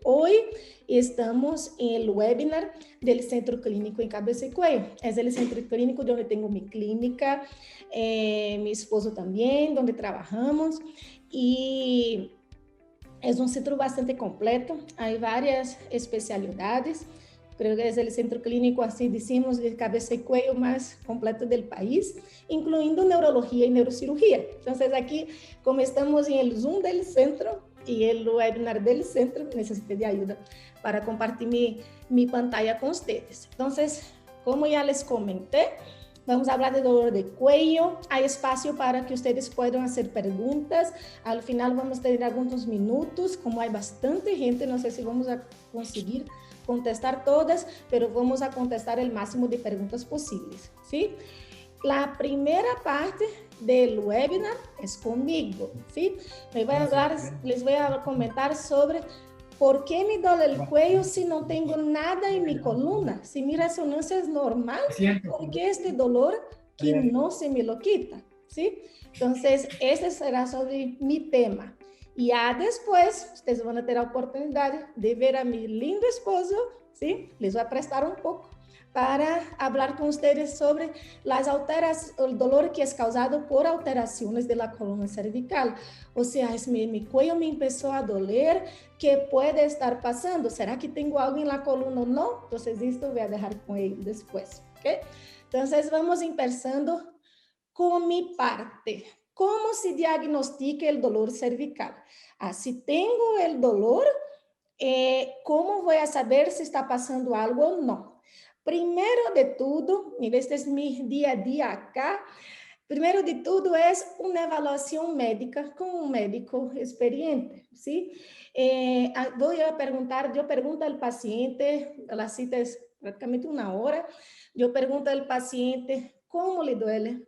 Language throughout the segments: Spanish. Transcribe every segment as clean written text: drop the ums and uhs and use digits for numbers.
hoy estamos en el webinar del Centro Clínico en Cabeza y Cuello. Es el centro clínico donde tengo mi clínica, mi esposo también, donde trabajamos, y es un centro bastante completo, hay varias especialidades. Creo que es el centro clínico, así decimos, de cabeza y cuello más completo del país, incluyendo neurología y neurocirugía. Entonces aquí, como estamos en el Zoom del centro y el webinar del centro, necesito de ayuda para compartir mi pantalla con ustedes. Entonces, como ya les comenté, vamos a hablar de dolor de cuello. Hay espacio para que ustedes puedan hacer preguntas. Al final vamos a tener algunos minutos, como hay bastante gente, no sé si vamos a conseguir contestar todas, pero vamos a contestar el máximo de preguntas posibles, ¿sí? La primera parte del webinar es conmigo, ¿sí? Les voy a comentar sobre por qué me duele el cuello si no tengo nada en mi columna, si mi resonancia es normal, ¿por qué este dolor que no se me lo quita? ¿Sí? Entonces, ese será sobre mi tema. Y ya después, ustedes van a tener la oportunidad de ver a mi lindo esposo, ¿sí? Les voy a prestar un poco para hablar con ustedes sobre el dolor que es causado por alteraciones de la columna cervical. O sea, mi cuello me empezó a doler, ¿qué puede estar pasando? ¿Será que tengo algo en la columna o no? Entonces, esto voy a dejar con él después, ¿ok? Entonces, vamos empezando con mi parte. ¿Cómo se diagnostica el dolor cervical? Si tengo el dolor, ¿cómo voy a saber si está pasando algo o no? Primero de todo, mira, este es mi día a día acá. Primero de todo es una evaluación médica con un médico experiente, ¿sí? Voy a preguntar, yo pregunto al paciente, la cita es prácticamente una hora, yo pregunto al paciente cómo le duele,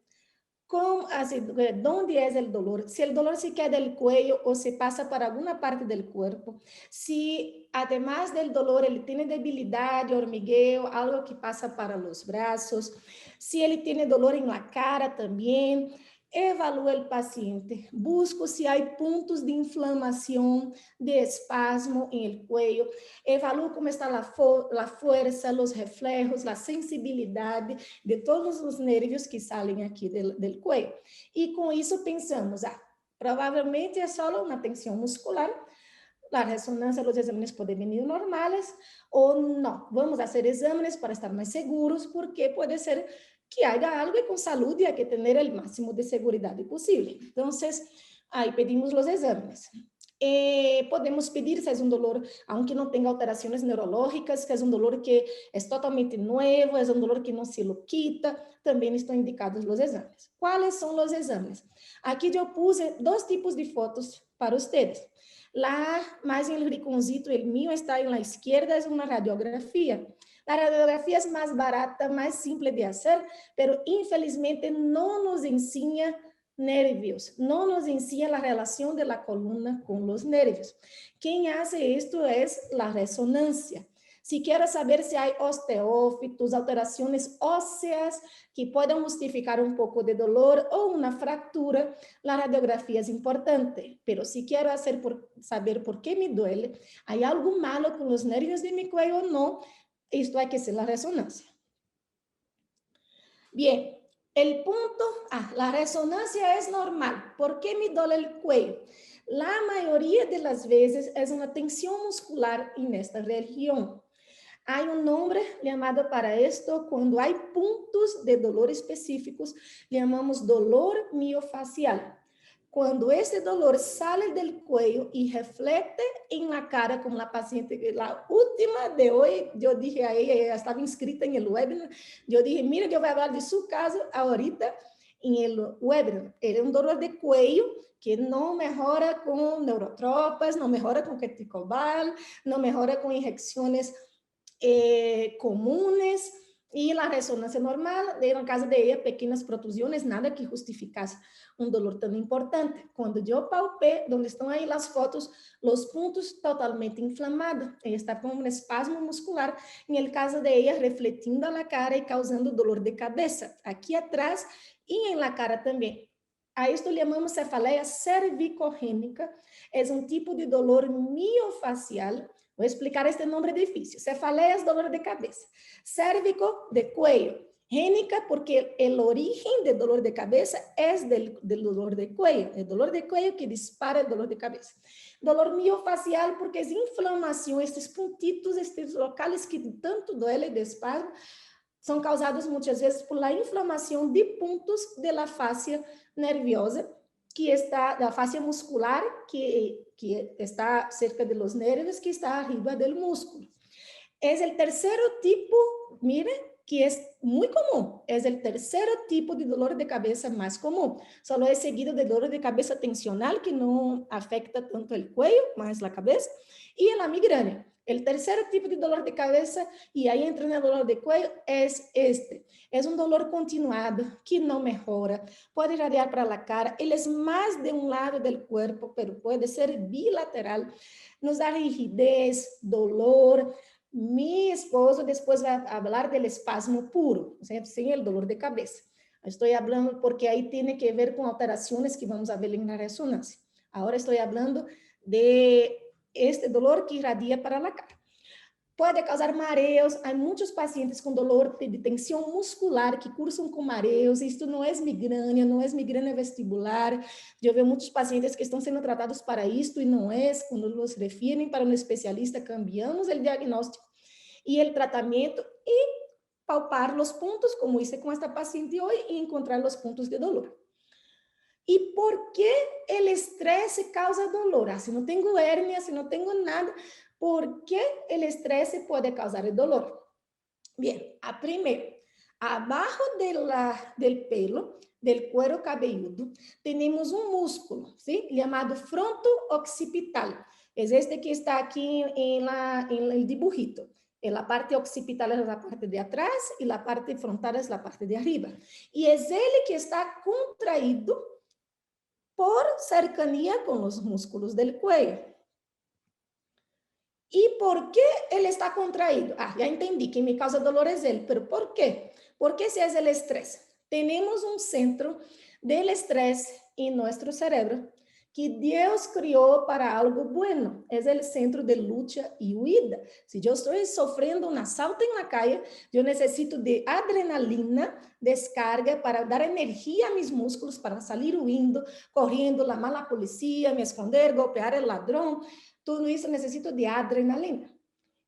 ¿dónde es el dolor? Si el dolor se queda del cuello o se pasa para alguna parte del cuerpo. Si además del dolor él tiene debilidad, hormigueo, algo que pasa para los brazos. Si él tiene dolor en la cara también. Evalúa el paciente, busco si hay puntos de inflamación, de espasmo en el cuello, evalúo cómo está la fuerza, los reflejos, la sensibilidad de todos os nervios que salen aqui del cuello. E com isso pensamos, provavelmente é só uma tensão muscular, a ressonância, os exames podem vir normais ou não. Vamos fazer exames para estar mais seguros, porque pode ser que haya algo e com saúde há que ter o máximo de segurança possível. Então, aí pedimos os exames. Podemos pedir se é um dolor, aunque não tenha alterações neurológicas, que é um dolor que é totalmente novo, é um dolor que não se lo quita, também estão indicados os exames. Quais são os exames? Aqui eu puse dois tipos de fotos para vocês. Lá, mais em rinconcito, o meu está na esquerda, é uma radiografia. A radiografia é mais barata, mais simples de fazer, mas infelizmente não nos ensina nervios, no nos enseña la relación de la columna con los nervios. Quien hace esto es la resonancia. Si quiero saber si hay osteófitos, alteraciones óseas que puedan justificar un poco de dolor o una fractura, la radiografía es importante. Pero si quiero saber por qué me duele, hay algo malo con los nervios de mi cuello o no, esto hay que hacer la resonancia. Bien. El punto, la resonancia es normal. ¿Por qué me duele el cuello? La mayoría de las veces es una tensión muscular en esta región. Hay un nombre llamado para esto cuando hay puntos de dolor específicos, llamamos dolor miofacial. Cuando ese dolor sale del cuello y reflete en la cara, como la paciente, la última de hoy, yo dije a ella estaba inscrita en el webinar, yo dije, mira, yo voy a hablar de su caso ahorita en el webinar. Era un dolor de cuello que no mejora con neurotropas, no mejora con keticobal, no mejora con inyecciones comunes, y la resonancia normal, en el caso de ella, pequeñas protusiones, nada que justificase un dolor tan importante. Cuando yo palpé, donde están ahí las fotos, los puntos totalmente inflamados, ella está con un espasmo muscular, en el caso de ella, refletiendo a la cara y causando dolor de cabeza, aquí atrás y en la cara también. A esto llamamos cefaleia cervicogênica. É um tipo de dolor miofacial. Vou explicar este nome difícil. Cefaleia es dolor de cabeça. Cérvico, de cuello. Génica, porque el origen del dolor de cabeza es del dolor de cuello. El dolor de cuello que dispara el dolor de cabeza. Dolor miofacial, porque es inflamación, estos puntitos, estos locales que tanto duele de espalda, são causados muitas vezes por la inflamação de pontos de la fascia nerviosa, que está, da fascia muscular, que está cerca de los nervios, que está arriba del músculo. Es el tercero tipo, mire, que es muy común, es el tercer tipo de dolor de cabeza más común. Solo es seguido de dolor de cabeza tensional, que no afecta tanto el cuello, más la cabeza, y la migraña. El tercer tipo de dolor de cabeza, y ahí entra en el dolor de cuello, es este. Es un dolor continuado que no mejora, puede irradiar para la cara, él es más de un lado del cuerpo, pero puede ser bilateral, nos da rigidez, dolor. Mi esposo después va a hablar del espasmo puro, sin el dolor de cabeza. Estoy hablando porque ahí tiene que ver con alteraciones que vamos a ver en la resonancia. Ahora estoy hablando de este dolor que irradia para la cara. Puede causar mareos. Hay muchos pacientes con dolor de tensión muscular que cursan con mareos. Esto no es migraña, no es migraña vestibular. Yo veo muchos pacientes que están siendo tratados para esto y no es. Cuando los refieren para un especialista, cambiamos el diagnóstico y el tratamiento y palpar los puntos, como hice con esta paciente hoy, y encontrar los puntos de dolor. ¿Y por qué el estrés causa dolor? Si no tengo hernia, si no tengo nada, ¿por qué el estrés puede causar el dolor? Bien, a primero, abajo del pelo, del cuero cabelludo, tenemos un músculo, ¿sí? Llamado fronto-occipital. Es este que está aquí en el dibujito. En la parte occipital es la parte de atrás y la parte frontal es la parte de arriba. Y es él que está contraído por cercanía con los músculos del cuello. ¿Y por qué él está contraído? Ya entendí que me causa dolor es él, pero ¿por qué? Porque si es el estrés. Tenemos un centro del estrés en nuestro cerebro que Dios creó para algo bueno. Es el centro de lucha y huida. Si yo estoy sufriendo un asalto en la calle, yo necesito de adrenalina, descarga para dar energía a mis músculos para salir huyendo, corriendo, llamar a la policía, me esconder, golpear el ladrón. Todo isso necessita de adrenalina.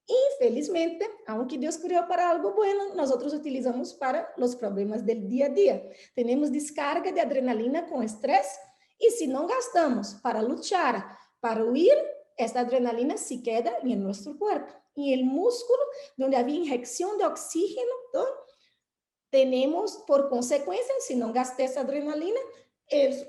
Infelizmente, aunque Deus criou para algo bueno, nós utilizamos para os problemas do dia a dia. Temos descarga de adrenalina com estresse e se não gastamos para lutar, para huir, esta adrenalina se queda em nosso corpo. E o músculo, onde havia injecção de oxígeno, então, temos, por consequência, se não gastar essa adrenalina,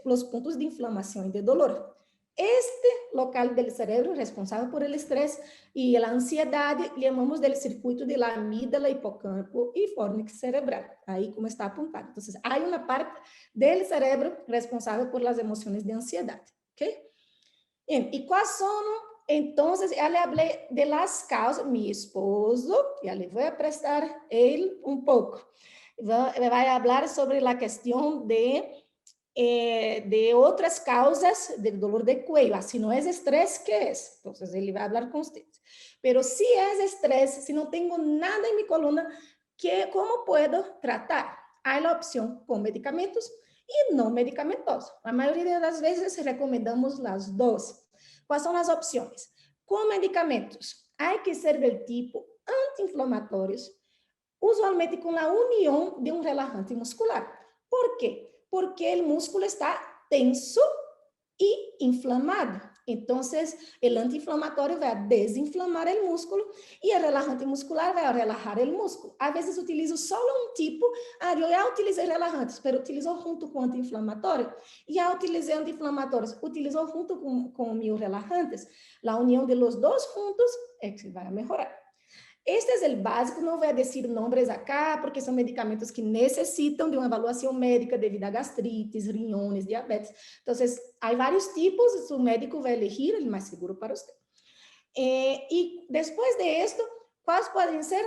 os pontos de inflamação e de dolor. Este local del cerebro responsável por el estrés y la ansiedad, llamamos del circuito de la amígdala, hipocampo y fórnix cerebral, ahí como está apuntado. Entonces, hay una parte del cerebro responsable por las emociones de ansiedad, ¿ok? Bien, ¿y cuáles son? Entonces, ya le hablé de las causas, mi esposo, ya le voy a prestar él un poco, va a hablar sobre la cuestión de outras causas de dolor de cuello. Assim, não é estresse, que é? Então, ele vai falar com vocês. Pero se é estresse, se não tenho nada em minha coluna, como posso tratar? Há a opção com medicamentos e não medicamentosos. A maioria das vezes recomendamos as duas. Quais são as opções? Com medicamentos, há que ser do tipo anti-inflamatórios, usualmente com a união de um relaxante muscular. Por quê? Porque o músculo está tenso e inflamado. Então, o anti-inflamatório vai desinflamar o músculo e o relaxante muscular vai relaxar o músculo. Às vezes, utilizo só um tipo. Eu já utilizei relaxantes, mas utilizo junto com anti-inflamatório. Já utilizei anti-inflamatórios, utilizo junto com meus relaxantes. A união de los dois juntos é que vai melhorar. Este é o básico, não vou dizer nomes acá, porque são medicamentos que necessitam de uma avaliação médica devido a gastrites, riñones, diabetes. Então, há vários tipos, o médico vai elegir o mais seguro para você. E depois de esto, quais podem ser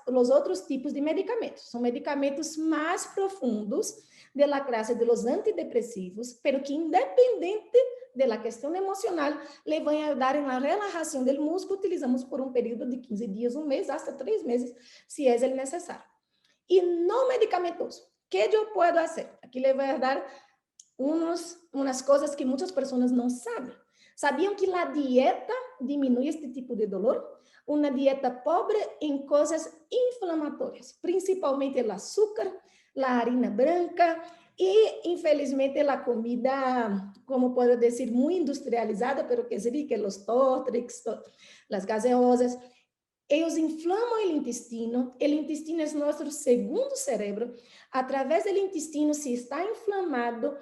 os outros tipos de medicamentos? São medicamentos mais profundos, de la clase de los antidepresivos, pero que independente de la questão emocional, le van a ayudar en la relajación del músculo. Utilizamos por un periodo de 15 días, un mes, hasta 3 meses, si es el necesario. Y no medicamentoso. ¿Qué yo puedo hacer? Aquí le voy a dar unas cosas que muchas personas no saben. ¿Sabían que la dieta disminuye este tipo de dolor? Una dieta pobre en cosas inflamatorias, principalmente el azúcar, la harina blanca y, infelizmente, la comida, como puedo decir, muy industrializada, pero que es rica, los Tortrix, las gaseosas. Ellos inflaman el intestino es nuestro segundo cerebro. A través del intestino, si está inflamado,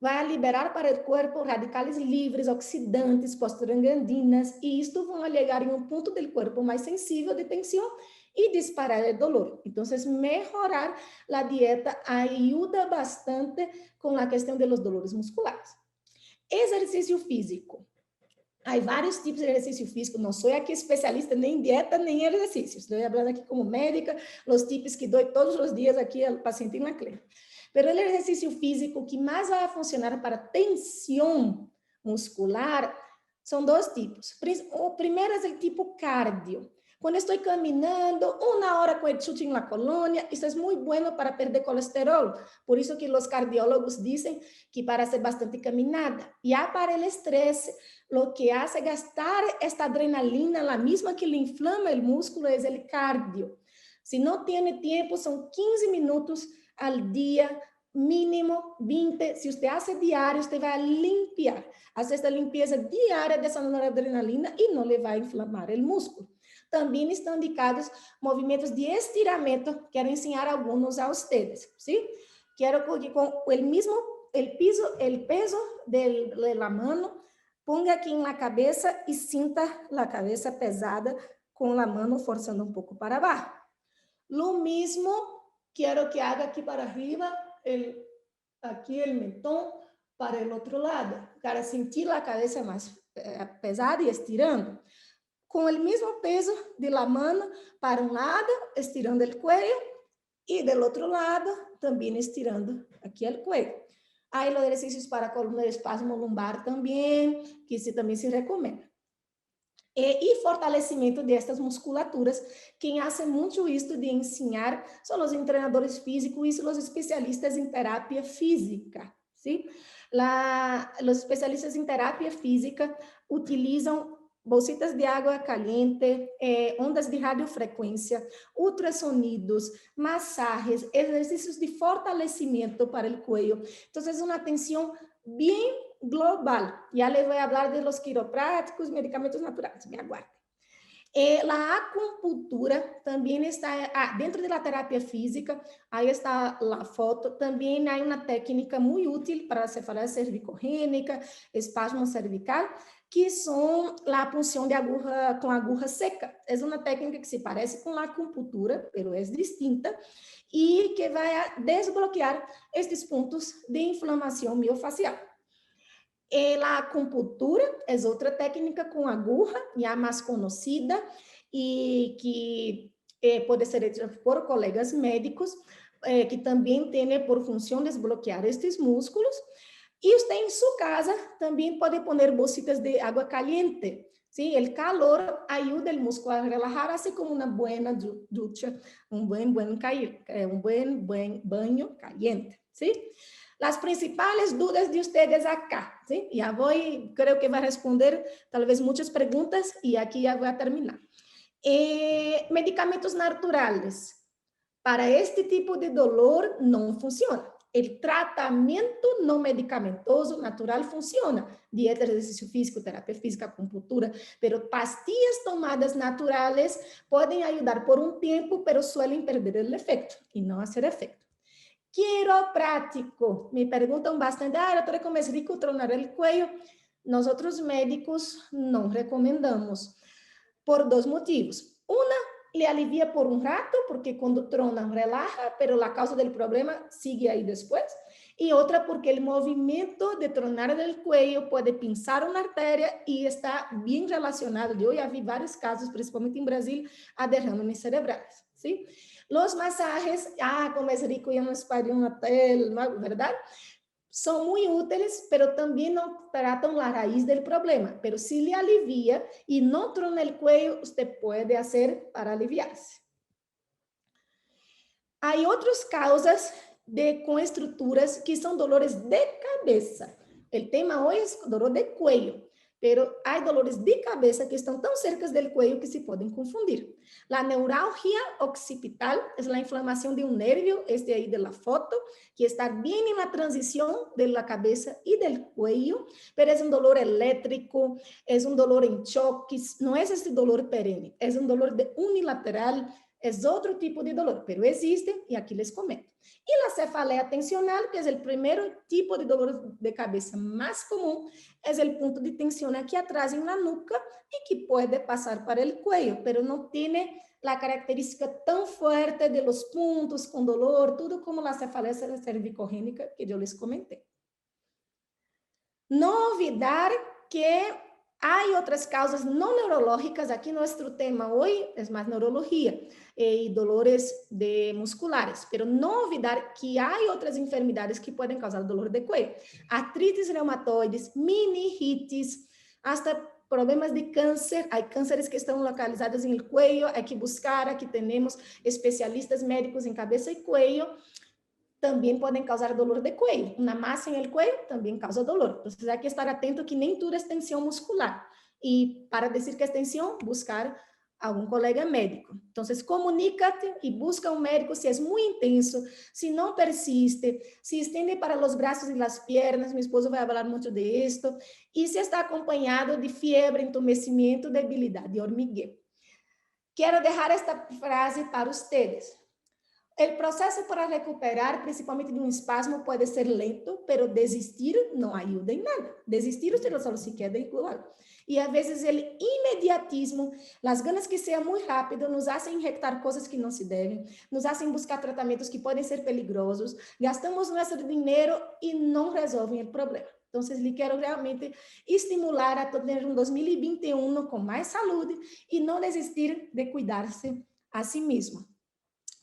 vai liberar para o corpo radicais livres, oxidantes, prostaglandinas, e isto vão chegar em um ponto do corpo mais sensível de tensão e disparar o dolor. Então, melhorar a dieta ajuda bastante com a questão dos dolores musculares. Exercício físico. Há vários tipos de exercício físico, não sou aqui especialista nem em dieta, nem em exercícios. Estou falando aqui como médica, os tipos que dou todos os dias aqui ao paciente na clínica. Pero el ejercicio físico que más va a funcionar para tensión muscular son dos tipos. O primero es el tipo cardio. Cuando estoy caminando 1 hora con el chute en la colonia, eso es muy bueno para perder colesterol. Por eso que los cardiólogos dicen que para hacer bastante caminada. Ya para el estrés, lo que hace gastar esta adrenalina, la misma que le inflama el músculo, es el cardio. Si no tiene tiempo, son 15 minutos al día, mínimo 20. Si usted hace diario, usted va a limpiar, hacer esta limpieza diaria de esa noradrenalina y no le va a inflamar el músculo. También están indicados movimentos de estiramiento. Quiero enseñar algunos a ustedes, ¿sí? Quiero que con el peso de la mano, ponga aquí en la cabeza y sienta la cabeza pesada con la mano forzando un poco para abajo. Lo mismo quiero que haga aquí para arriba, aquí el mentón para el otro lado, para sentir la cabeza más pesada y estirando. Con el mismo peso de la mano para un lado, estirando el cuello, y del otro lado también estirando aquí el cuello. Hay los ejercicios para columna de espasmo lumbar también, que también se recomienda. E fortalecimento destas musculaturas. Quem hace muito isto de ensinar são os treinadores físicos e os especialistas em terapia física, ¿sí? Os especialistas em terapia física utilizam bolsitas de água caliente, ondas de radiofrequência, ultrassonidos, massagens, exercícios de fortalecimento para o cuello. Então, é uma atenção bem global. Ya les voy a hablar de los quiroprácticos, medicamentos naturales, me aguarden. La acupuntura también está dentro de la terapia física, ahí está la foto, también hay una técnica muy útil para la cefaleia cervicogénica, espasmo cervical, que son la punción de aguja con aguja seca. Es una técnica que se parece con la acupuntura, pero es distinta, y que va a desbloquear estos puntos de inflamación miofacial. La acupuntura é outra técnica com aguja, já mais conhecida, e que pode ser hecha por colegas médicos, que também tem por função desbloquear estes músculos. E você em sua casa também pode pôr bolsitas de água caliente. ¿Sí? El calor ayuda al músculo a relajar, así como una buena ducha, un buen baño caliente. ¿Sí? Las principales dudas de ustedes acá, ¿sí? Ya voy, creo que va a responder tal vez muchas preguntas y aquí ya voy a terminar. Medicamentos naturales. Para este tipo de dolor no funciona. El tratamento no medicamentoso natural funciona. Dieta, ejercicio físico, terapia física, acupuntura, pero pastillas tomadas naturales pueden ayudar por un tiempo, pero suelen perder el efecto y no hacer efecto. Quiroprático. Me preguntan bastante, doutora, como es rico tronar el cuello. Nosotros médicos no recomendamos por 2 motivos. Una, le alivia por un rato, porque cuando trona relaja, pero la causa del problema sigue ahí después. Y otra, porque el movimiento de tronar del cuello puede pinzar una arteria y está bien relacionado. Yo ya vi varios casos, principalmente en Brasil, a derrames cerebrales. ¿sí? Los masajes, como es rico ir a un spa de un hotel, ¿verdad? Son muy útiles, pero también no tratan la raíz del problema. Pero si le alivia y no trona el cuello, usted puede hacer para aliviarse. Hay otras causas con estructuras que son dolores de cabeza. El tema hoy es dolor de cuello, pero hay dolores de cabeza que están tan cerca del cuello que se pueden confundir. La neuralgia occipital es la inflamación de un nervio, este ahí de la foto, que está bien en la transición de la cabeza y del cuello, pero es un dolor eléctrico, es un dolor en choques, no es este dolor perenne, es un dolor unilateral, es otro tipo de dolor, pero existe y aquí les comento. Y la cefalea tensional, que es el primer tipo de dolor de cabeza más común, es el punto de tensión aquí atrás en la nuca y que puede pasar para el cuello, pero no tiene la característica tan fuerte de los puntos con dolor, todo como la cefalea cervicogénica que yo les comenté. No olvidar que hay otras causas no neurológicas, aquí nuestro tema hoy es más neurología y dolores musculares, pero no olvidar que hay otras enfermedades que pueden causar dolor de cuello, artritis reumatoides, meningitis, hasta problemas de cáncer, hay cánceres que están localizados en el cuello, hay que buscar, aquí tenemos especialistas médicos en cabeza y cuello, también pueden causar dolor de cuello. Una masa en el cuello también causa dolor. Entonces hay que estar atento que nem tudo es tensión muscular. Y para decir que es tensión, buscar algún colega médico. Entonces comunícate y busca un médico si es muy intenso, si no persiste, si extiende para los brazos y las piernas, mi esposo va a hablar mucho de esto, y si está acompañado de fiebre, entumecimiento, debilidad, de hormigueo. Quiero dejar esta frase para ustedes. El proceso para recuperar, principalmente de un espasmo, puede ser lento, pero desistir no ayuda en nada. Desistir usted solo se queda igual. Y a veces el inmediatismo, las ganas que sea muy rápido, nos hacen inyectar cosas que no se deben, nos hacen buscar tratamientos que pueden ser peligrosos, gastamos nuestro dinero y no resolven el problema. Entonces, le quiero realmente estimular a tener un 2021 con más salud y no desistir de cuidarse a sí mismo.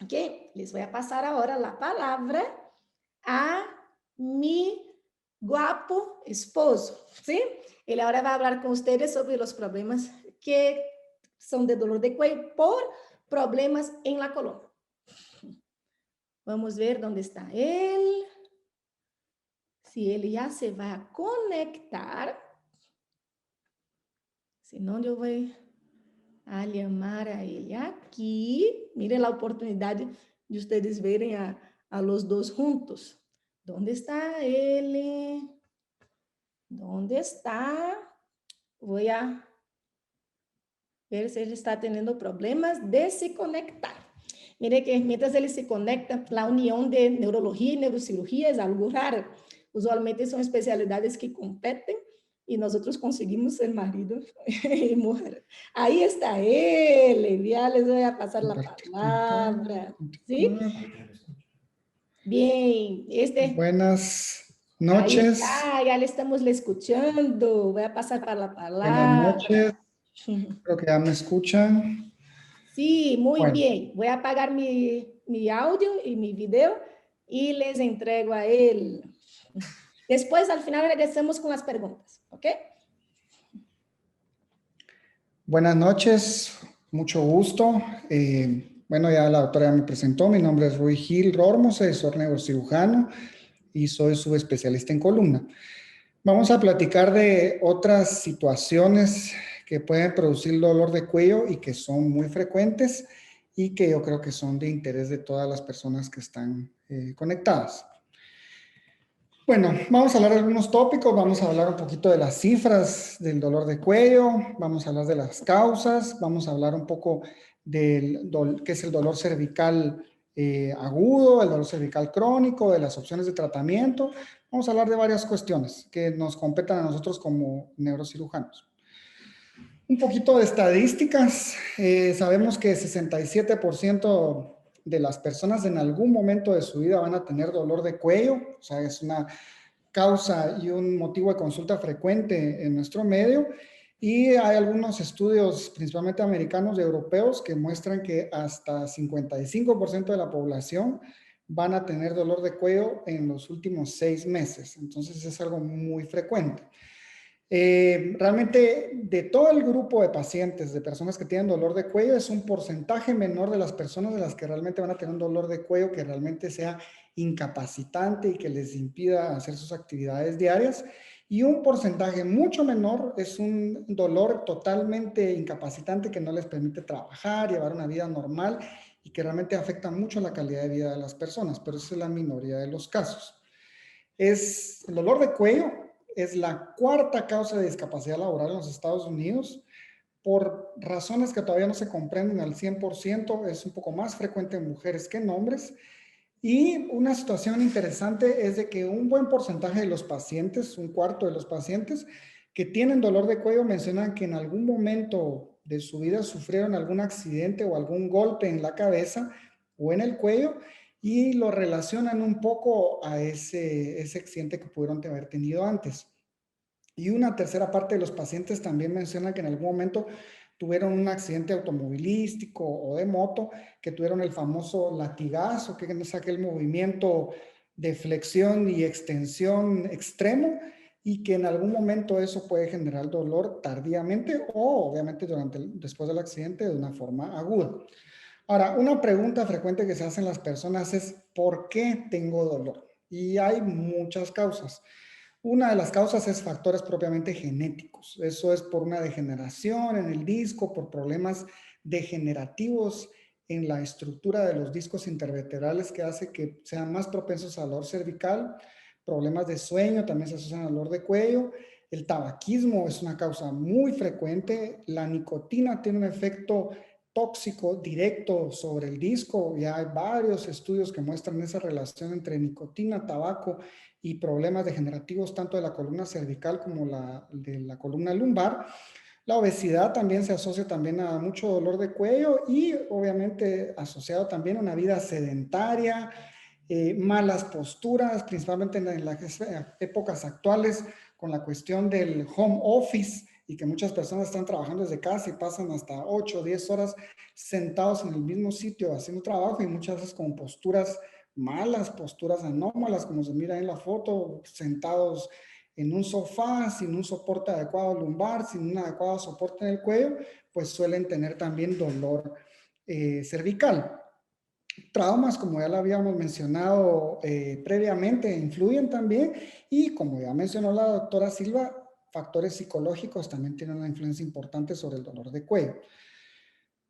Ok, les voy a pasar ahora la palabra a mi guapo esposo, ¿sí? Él ahora va a hablar con ustedes sobre los problemas que son de dolor de cuello por problemas en la columna. Vamos a ver dónde está él. Si él ya se va a conectar. Si no, yo voy a llamar a ele aqui. Miren a oportunidade de ustedes verem a los dos juntos. ¿Dónde está ele? ¿Dónde está? Voy a ver si ele está teniendo problemas de se conectar. Mire que mientras ele se conecta, la unión de neurología y neurocirugía es algo raro. Usualmente son especialidades que competen y nosotros conseguimos ser marido y mujer. Ahí está él, ya les voy a pasar la palabra. ¿Sí? Bien, Buenas noches. Ahí está, ya le estamos escuchando. Voy a pasar para la palabra. Buenas noches. Creo que ya me escuchan. Sí, muy Bueno. bien. Voy a apagar mi audio y mi video y les entrego a él. Después, al final, regresamos con las preguntas, ¿ok? Buenas noches, mucho gusto. Bueno, ya la doctora me presentó. Mi nombre es Rui Gil Rormose, soy neurocirujano y soy subespecialista en columna. Vamos a platicar de otras situaciones que pueden producir dolor de cuello y que son muy frecuentes y que yo creo que son de interés de todas las personas que están conectadas. Bueno, vamos a hablar de algunos tópicos, vamos a hablar un poquito de las cifras del dolor de cuello, vamos a hablar de las causas, vamos a hablar un poco del qué es el dolor cervical agudo, el dolor cervical crónico, de las opciones de tratamiento. Vamos a hablar de varias cuestiones que nos competen a nosotros como neurocirujanos. Un poquito de estadísticas. Sabemos que 67% de las personas en algún momento de su vida van a tener dolor de cuello. O sea, es una causa y un motivo de consulta frecuente en nuestro medio. Y hay algunos estudios, principalmente americanos y europeos, que muestran que hasta 55% de la población van a tener dolor de cuello en los últimos 6 meses. Entonces es algo muy frecuente. Realmente de todo el grupo de pacientes, de personas que tienen dolor de cuello, es un porcentaje menor de las personas de las que realmente van a tener un dolor de cuello que realmente sea incapacitante y que les impida hacer sus actividades diarias. Y un porcentaje mucho menor es un dolor totalmente incapacitante que no les permite trabajar, llevar una vida normal y que realmente afecta mucho la calidad de vida de las personas, pero esa es la minoría de los casos. El dolor de cuello es la cuarta causa de discapacidad laboral en los Estados Unidos. Por razones que todavía no se comprenden al 100%, es un poco más frecuente en mujeres que en hombres. Y una situación interesante es de que un buen porcentaje de los pacientes, un cuarto de los pacientes que tienen dolor de cuello mencionan que en algún momento de su vida sufrieron algún accidente o algún golpe en la cabeza o en el cuello y lo relacionan un poco a ese accidente que pudieron haber tenido antes. Y una tercera parte de los pacientes también mencionan que en algún momento tuvieron un accidente automovilístico o de moto, que tuvieron el famoso latigazo, que es aquel movimiento de flexión y extensión extremo, y que en algún momento eso puede generar dolor tardíamente o obviamente después del accidente de una forma aguda. Ahora, una pregunta frecuente que se hacen las personas es ¿por qué tengo dolor? Y hay muchas causas. Una de las causas es factores propiamente genéticos. Eso es por una degeneración en el disco, por problemas degenerativos en la estructura de los discos intervertebrales que hace que sean más propensos al dolor cervical. Problemas de sueño también se asocian al dolor de cuello. El tabaquismo es una causa muy frecuente. La nicotina tiene un efecto tóxico directo sobre el disco. Ya hay varios estudios que muestran esa relación entre nicotina, tabaco y problemas degenerativos tanto de la columna cervical como de la columna lumbar. La obesidad también se asocia también a mucho dolor de cuello y obviamente asociado también a una vida sedentaria, malas posturas, principalmente en las épocas actuales con la cuestión del home office y que muchas personas están trabajando desde casa y pasan hasta 8 o 10 horas sentados en el mismo sitio haciendo trabajo y muchas veces con posturas malas, posturas anómalas, como se mira en la foto, sentados en un sofá, sin un soporte adecuado lumbar, sin un adecuado soporte en el cuello, pues suelen tener también dolor cervical. Traumas, como ya lo habíamos mencionado previamente, influyen también y como ya mencionó la doctora Silva, factores psicológicos también tienen una influencia importante sobre el dolor de cuello.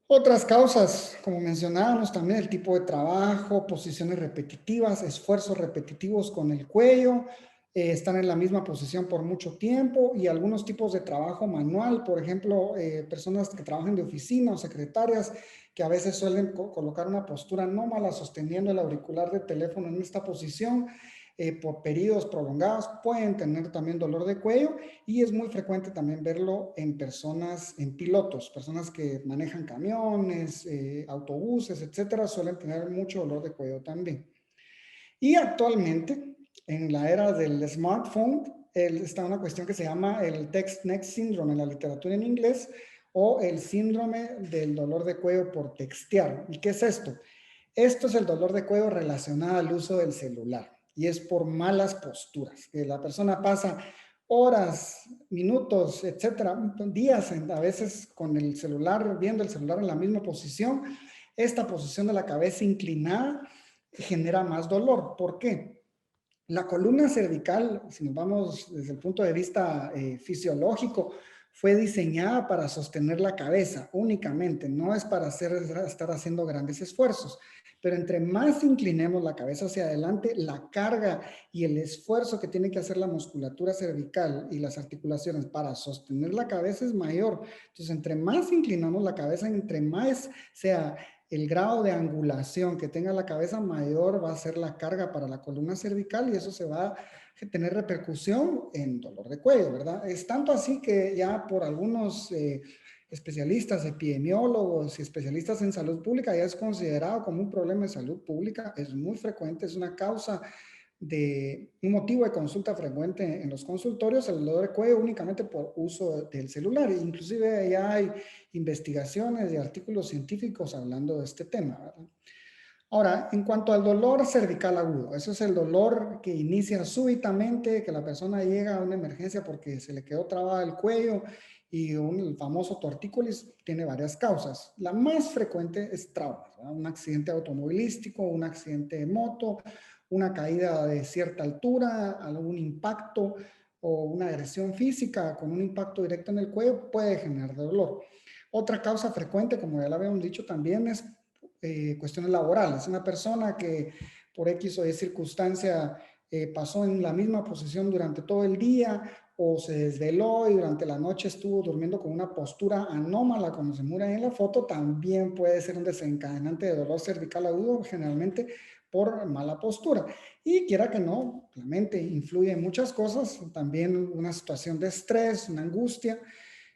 Otras causas, como mencionábamos también, el tipo de trabajo, posiciones repetitivas, esfuerzos repetitivos con el cuello, están en la misma posición por mucho tiempo y algunos tipos de trabajo manual, por ejemplo, personas que trabajan de oficina o secretarias que a veces suelen colocar una postura anómala sosteniendo el auricular de teléfono en esta posición por periodos prolongados, pueden tener también dolor de cuello y es muy frecuente también verlo en personas, en pilotos, personas que manejan camiones, autobuses, etcétera, suelen tener mucho dolor de cuello también. Y actualmente, en la era del smartphone, está una cuestión que se llama el text neck syndrome en la literatura en inglés o el síndrome del dolor de cuello por textear. ¿Y qué es esto? Esto es el dolor de cuello relacionado al uso del celular y es por malas posturas, que la persona pasa horas, minutos, etcétera, días a veces con el celular, viendo el celular en la misma posición. Esta posición de la cabeza inclinada genera más dolor. ¿Por qué? La columna cervical, si nos vamos desde el punto de vista fisiológico, fue diseñada para sostener la cabeza únicamente, no es para estar haciendo grandes esfuerzos. Pero entre más inclinemos la cabeza hacia adelante, la carga y el esfuerzo que tiene que hacer la musculatura cervical y las articulaciones para sostener la cabeza es mayor. Entonces, entre más inclinamos la cabeza, entre más sea el grado de angulación que tenga la cabeza, mayor va a ser la carga para la columna cervical y eso se va a tener repercusión en dolor de cuello, ¿verdad? Es tanto así que ya por algunos especialistas, epidemiólogos y especialistas en salud pública ya es considerado como un problema de salud pública, es muy frecuente, es una causa de un motivo de consulta frecuente en los consultorios, el dolor de cuello únicamente por uso del celular. Inclusive ya hay investigaciones y artículos científicos hablando de este tema, ¿verdad? Ahora, en cuanto al dolor cervical agudo, eso es el dolor que inicia súbitamente, que la persona llega a una emergencia porque se le quedó trabado el cuello y el famoso tortícolis tiene varias causas. La más frecuente es trauma, ¿verdad? Un accidente automovilístico, un accidente de moto, una caída de cierta altura, algún impacto o una agresión física con un impacto directo en el cuello puede generar dolor. Otra causa frecuente, como ya lo habíamos dicho también, es cuestiones laborales. Una persona que por X o Y circunstancia pasó en la misma posición durante todo el día o se desveló y durante la noche estuvo durmiendo con una postura anómala, como se muestra en la foto, también puede ser un desencadenante de dolor cervical agudo, generalmente por mala postura. Y quiera que no, la mente influye en muchas cosas, también una situación de estrés, una angustia,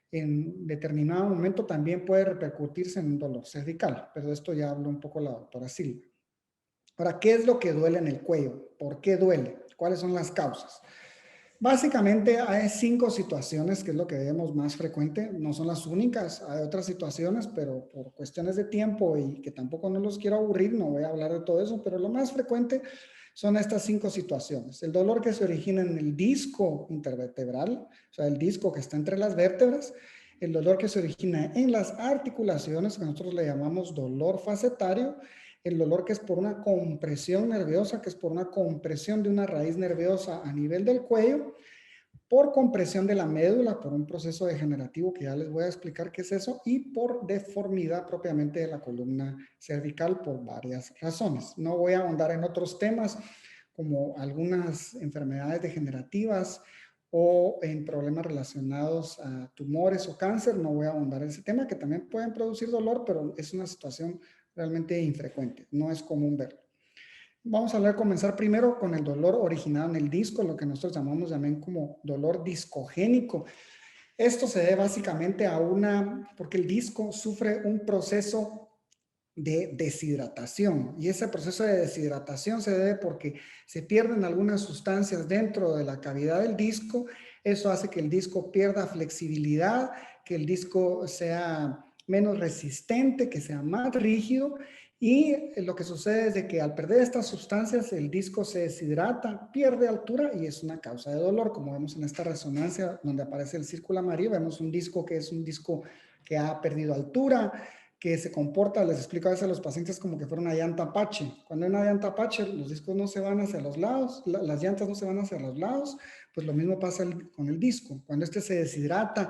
en determinado momento también puede repercutirse en un dolor cervical, pero de esto ya habló un poco la doctora Silva. Ahora, ¿qué es lo que duele en el cuello? ¿Por qué duele? ¿Cuáles son las causas? Básicamente hay 5 situaciones, que es lo que vemos más frecuente, no son las únicas, hay otras situaciones, pero por cuestiones de tiempo y que tampoco no los quiero aburrir, no voy a hablar de todo eso, pero lo más frecuente son estas 5 situaciones. El dolor que se origina en el disco intervertebral, o sea, el disco que está entre las vértebras, el dolor que se origina en las articulaciones, que nosotros le llamamos dolor facetario, el dolor que es por una compresión nerviosa, que es por una compresión de una raíz nerviosa a nivel del cuello, por compresión de la médula, por un proceso degenerativo que ya les voy a explicar qué es eso, y por deformidad propiamente de la columna cervical por varias razones. No voy a ahondar en otros temas como algunas enfermedades degenerativas o en problemas relacionados a tumores o cáncer, no voy a ahondar en ese tema, que también pueden producir dolor, pero es una situación realmente infrecuente, no es común verlo. Vamos a comenzar primero con el dolor originado en el disco, lo que nosotros llamamos también como dolor discogénico. Esto se debe básicamente a porque el disco sufre un proceso de deshidratación y ese proceso de deshidratación se debe porque se pierden algunas sustancias dentro de la cavidad del disco. Eso hace que el disco pierda flexibilidad, que el disco sea menos resistente, que sea más rígido, y lo que sucede es de que al perder estas sustancias el disco se deshidrata, pierde altura y es una causa de dolor. Como vemos en esta resonancia donde aparece el círculo amarillo, vemos un disco que es un disco que ha perdido altura, que se comporta, les explico a veces a los pacientes como que fuera una llanta Apache. Cuando hay una llanta Apache, los discos no se van hacia los lados, las llantas no se van hacia los lados, pues lo mismo pasa con el disco. Cuando este se deshidrata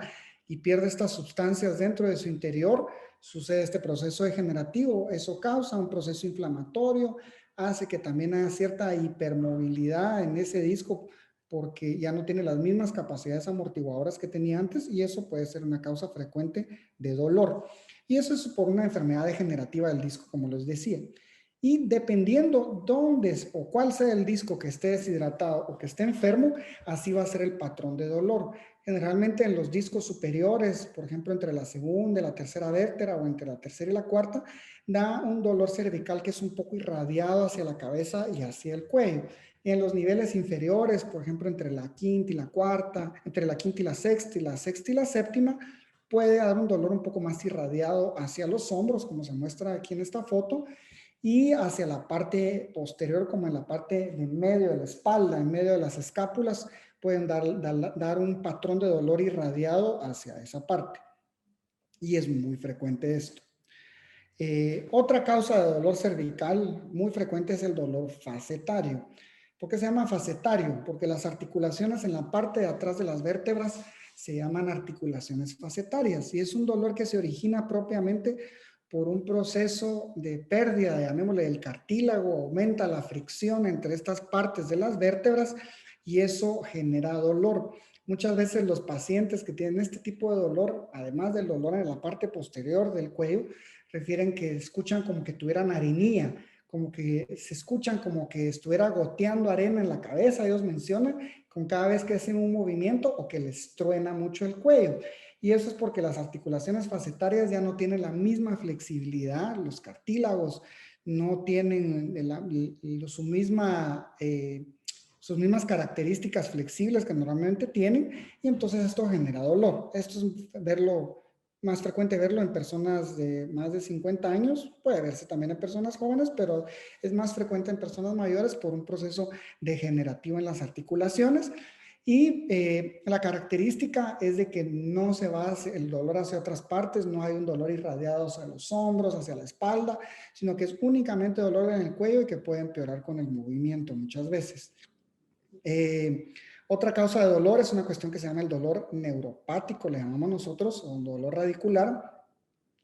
y pierde estas sustancias dentro de su interior, sucede este proceso degenerativo. Eso causa un proceso inflamatorio, hace que también haya cierta hipermovilidad en ese disco porque ya no tiene las mismas capacidades amortiguadoras que tenía antes y eso puede ser una causa frecuente de dolor. Y eso es por una enfermedad degenerativa del disco, como les decía. Y dependiendo dónde o cuál sea el disco que esté deshidratado o que esté enfermo, así va a ser el patrón de dolor. Generalmente en los discos superiores, por ejemplo, entre la segunda y la tercera vértebra o entre la tercera y la cuarta, da un dolor cervical que es un poco irradiado hacia la cabeza y hacia el cuello. En los niveles inferiores, por ejemplo, entre la quinta y la cuarta, entre la quinta y la sexta y la séptima, puede dar un dolor un poco más irradiado hacia los hombros, como se muestra aquí en esta foto, y hacia la parte posterior, como en la parte de medio de la espalda, en medio de las escápulas, pueden dar un patrón de dolor irradiado hacia esa parte. Y es muy frecuente esto. Otra causa de dolor cervical muy frecuente es el dolor facetario. ¿Por qué se llama facetario? Porque las articulaciones en la parte de atrás de las vértebras se llaman articulaciones facetarias y es un dolor que se origina propiamente por un proceso de pérdida, llamémosle, del cartílago, aumenta la fricción entre estas partes de las vértebras y eso genera dolor. Muchas veces los pacientes que tienen este tipo de dolor, además del dolor en la parte posterior del cuello, refieren que escuchan como que tuvieran arenía, como que se escuchan como que estuviera goteando arena en la cabeza, ellos mencionan, con cada vez que hacen un movimiento o que les truena mucho el cuello. Y eso es porque las articulaciones facetarias ya no tienen la misma flexibilidad, los cartílagos no tienen su misma sus mismas características flexibles que normalmente tienen, y entonces esto genera dolor. Esto es más frecuente verlo en personas de más de 50 años, puede verse también en personas jóvenes, pero es más frecuente en personas mayores por un proceso degenerativo en las articulaciones. Y la característica es de que no se va el dolor hacia otras partes, no hay un dolor irradiado hacia los hombros, hacia la espalda, sino que es únicamente dolor en el cuello y que puede empeorar con el movimiento muchas veces. Otra causa de dolor es una cuestión que se llama el dolor neuropático, le llamamos nosotros, o un dolor radicular.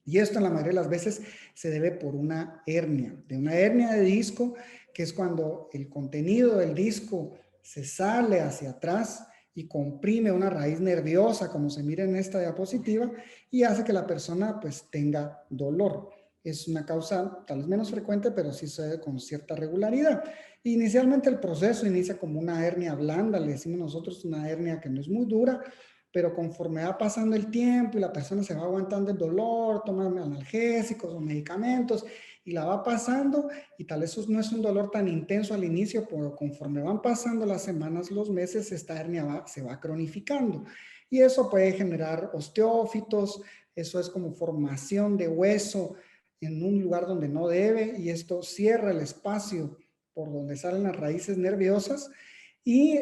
Y esto en la mayoría de las veces se debe por una hernia de disco, que es cuando el contenido del disco se sale hacia atrás y comprime una raíz nerviosa, como se mira en esta diapositiva, y hace que la persona pues tenga dolor. Es una causa tal vez menos frecuente, pero sí sucede con cierta regularidad. Inicialmente el proceso inicia como una hernia blanda, le decimos nosotros una hernia que no es muy dura, pero conforme va pasando el tiempo y la persona se va aguantando el dolor, toma analgésicos o medicamentos y la va pasando, y tal vez eso no es un dolor tan intenso al inicio, pero conforme van pasando las semanas, los meses, esta hernia se va cronificando. Y eso puede generar osteófitos, eso es como formación de hueso en un lugar donde no debe, y esto cierra el espacio por donde salen las raíces nerviosas, y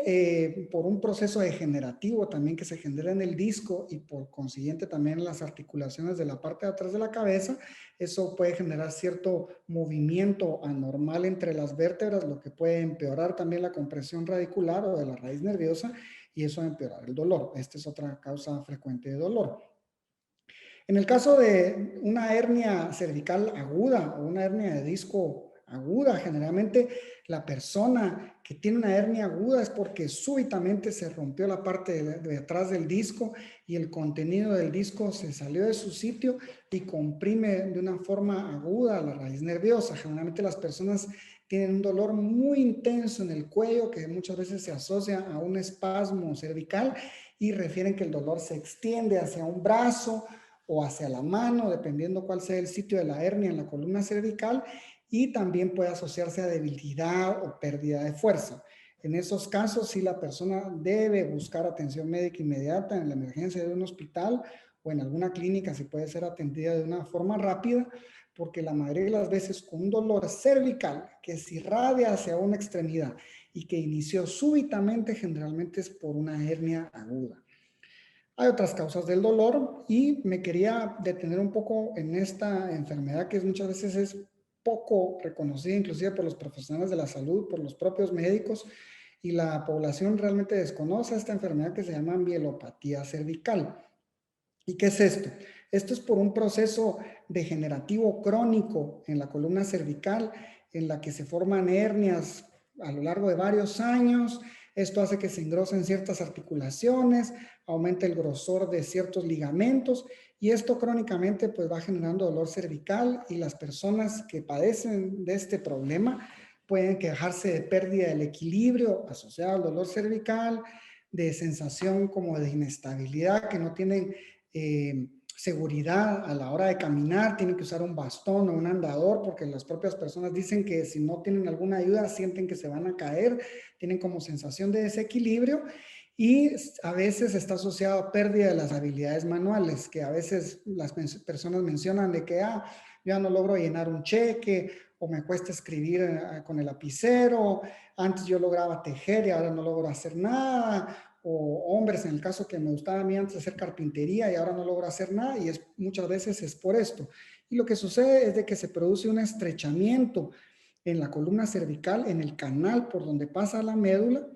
por un proceso degenerativo también que se genera en el disco y por consiguiente también en las articulaciones de la parte de atrás de la cabeza, eso puede generar cierto movimiento anormal entre las vértebras, lo que puede empeorar también la compresión radicular o de la raíz nerviosa, y eso empeorar el dolor. Esta es otra causa frecuente de dolor. En el caso de una hernia cervical aguda o una hernia de disco aguda, generalmente la persona que tiene una hernia aguda es porque súbitamente se rompió la parte de atrás del disco y el contenido del disco se salió de su sitio y comprime de una forma aguda la raíz nerviosa. Generalmente las personas tienen un dolor muy intenso en el cuello que muchas veces se asocia a un espasmo cervical y refieren que el dolor se extiende hacia un brazo o hacia la mano, dependiendo cuál sea el sitio de la hernia en la columna cervical, y también puede asociarse a debilidad o pérdida de fuerza. En esos casos, sí, la persona debe buscar atención médica inmediata en la emergencia de un hospital o en alguna clínica, si puede ser atendida de una forma rápida, porque la mayoría de las veces con un dolor cervical que se irradia hacia una extremidad y que inició súbitamente, generalmente es por una hernia aguda. Hay otras causas del dolor y me quería detener un poco en esta enfermedad que muchas veces es poco reconocida, inclusive por los profesionales de la salud, por los propios médicos, y la población realmente desconoce esta enfermedad que se llama mielopatía cervical. ¿Y qué es esto? Esto es por un proceso degenerativo crónico en la columna cervical en la que se forman hernias a lo largo de varios años. Esto hace que se engrosen ciertas articulaciones, aumenta el grosor de ciertos ligamentos, y esto crónicamente pues va generando dolor cervical, y las personas que padecen de este problema pueden quejarse de pérdida del equilibrio asociado al dolor cervical, de sensación como de inestabilidad, que no tienen seguridad a la hora de caminar, tienen que usar un bastón o un andador, porque las propias personas dicen que si no tienen alguna ayuda sienten que se van a caer, tienen como sensación de desequilibrio, y a veces está asociado a pérdida de las habilidades manuales, que a veces las personas mencionan de que ya no logro llenar un cheque, o me cuesta escribir con el lapicero, antes yo lograba tejer y ahora no logro hacer nada, o hombres, en el caso que me gustaba a mí antes hacer carpintería y ahora no logro hacer nada, y muchas veces es por esto. Y lo que sucede es de que se produce un estrechamiento en la columna cervical, en el canal por donde pasa la médula.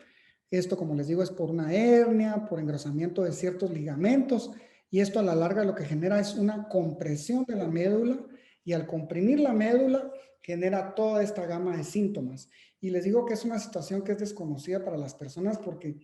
Esto, como les digo, es por una hernia, por engrosamiento de ciertos ligamentos, y esto a la larga lo que genera es una compresión de la médula, y al comprimir la médula genera toda esta gama de síntomas. Y les digo que es una situación que es desconocida para las personas, porque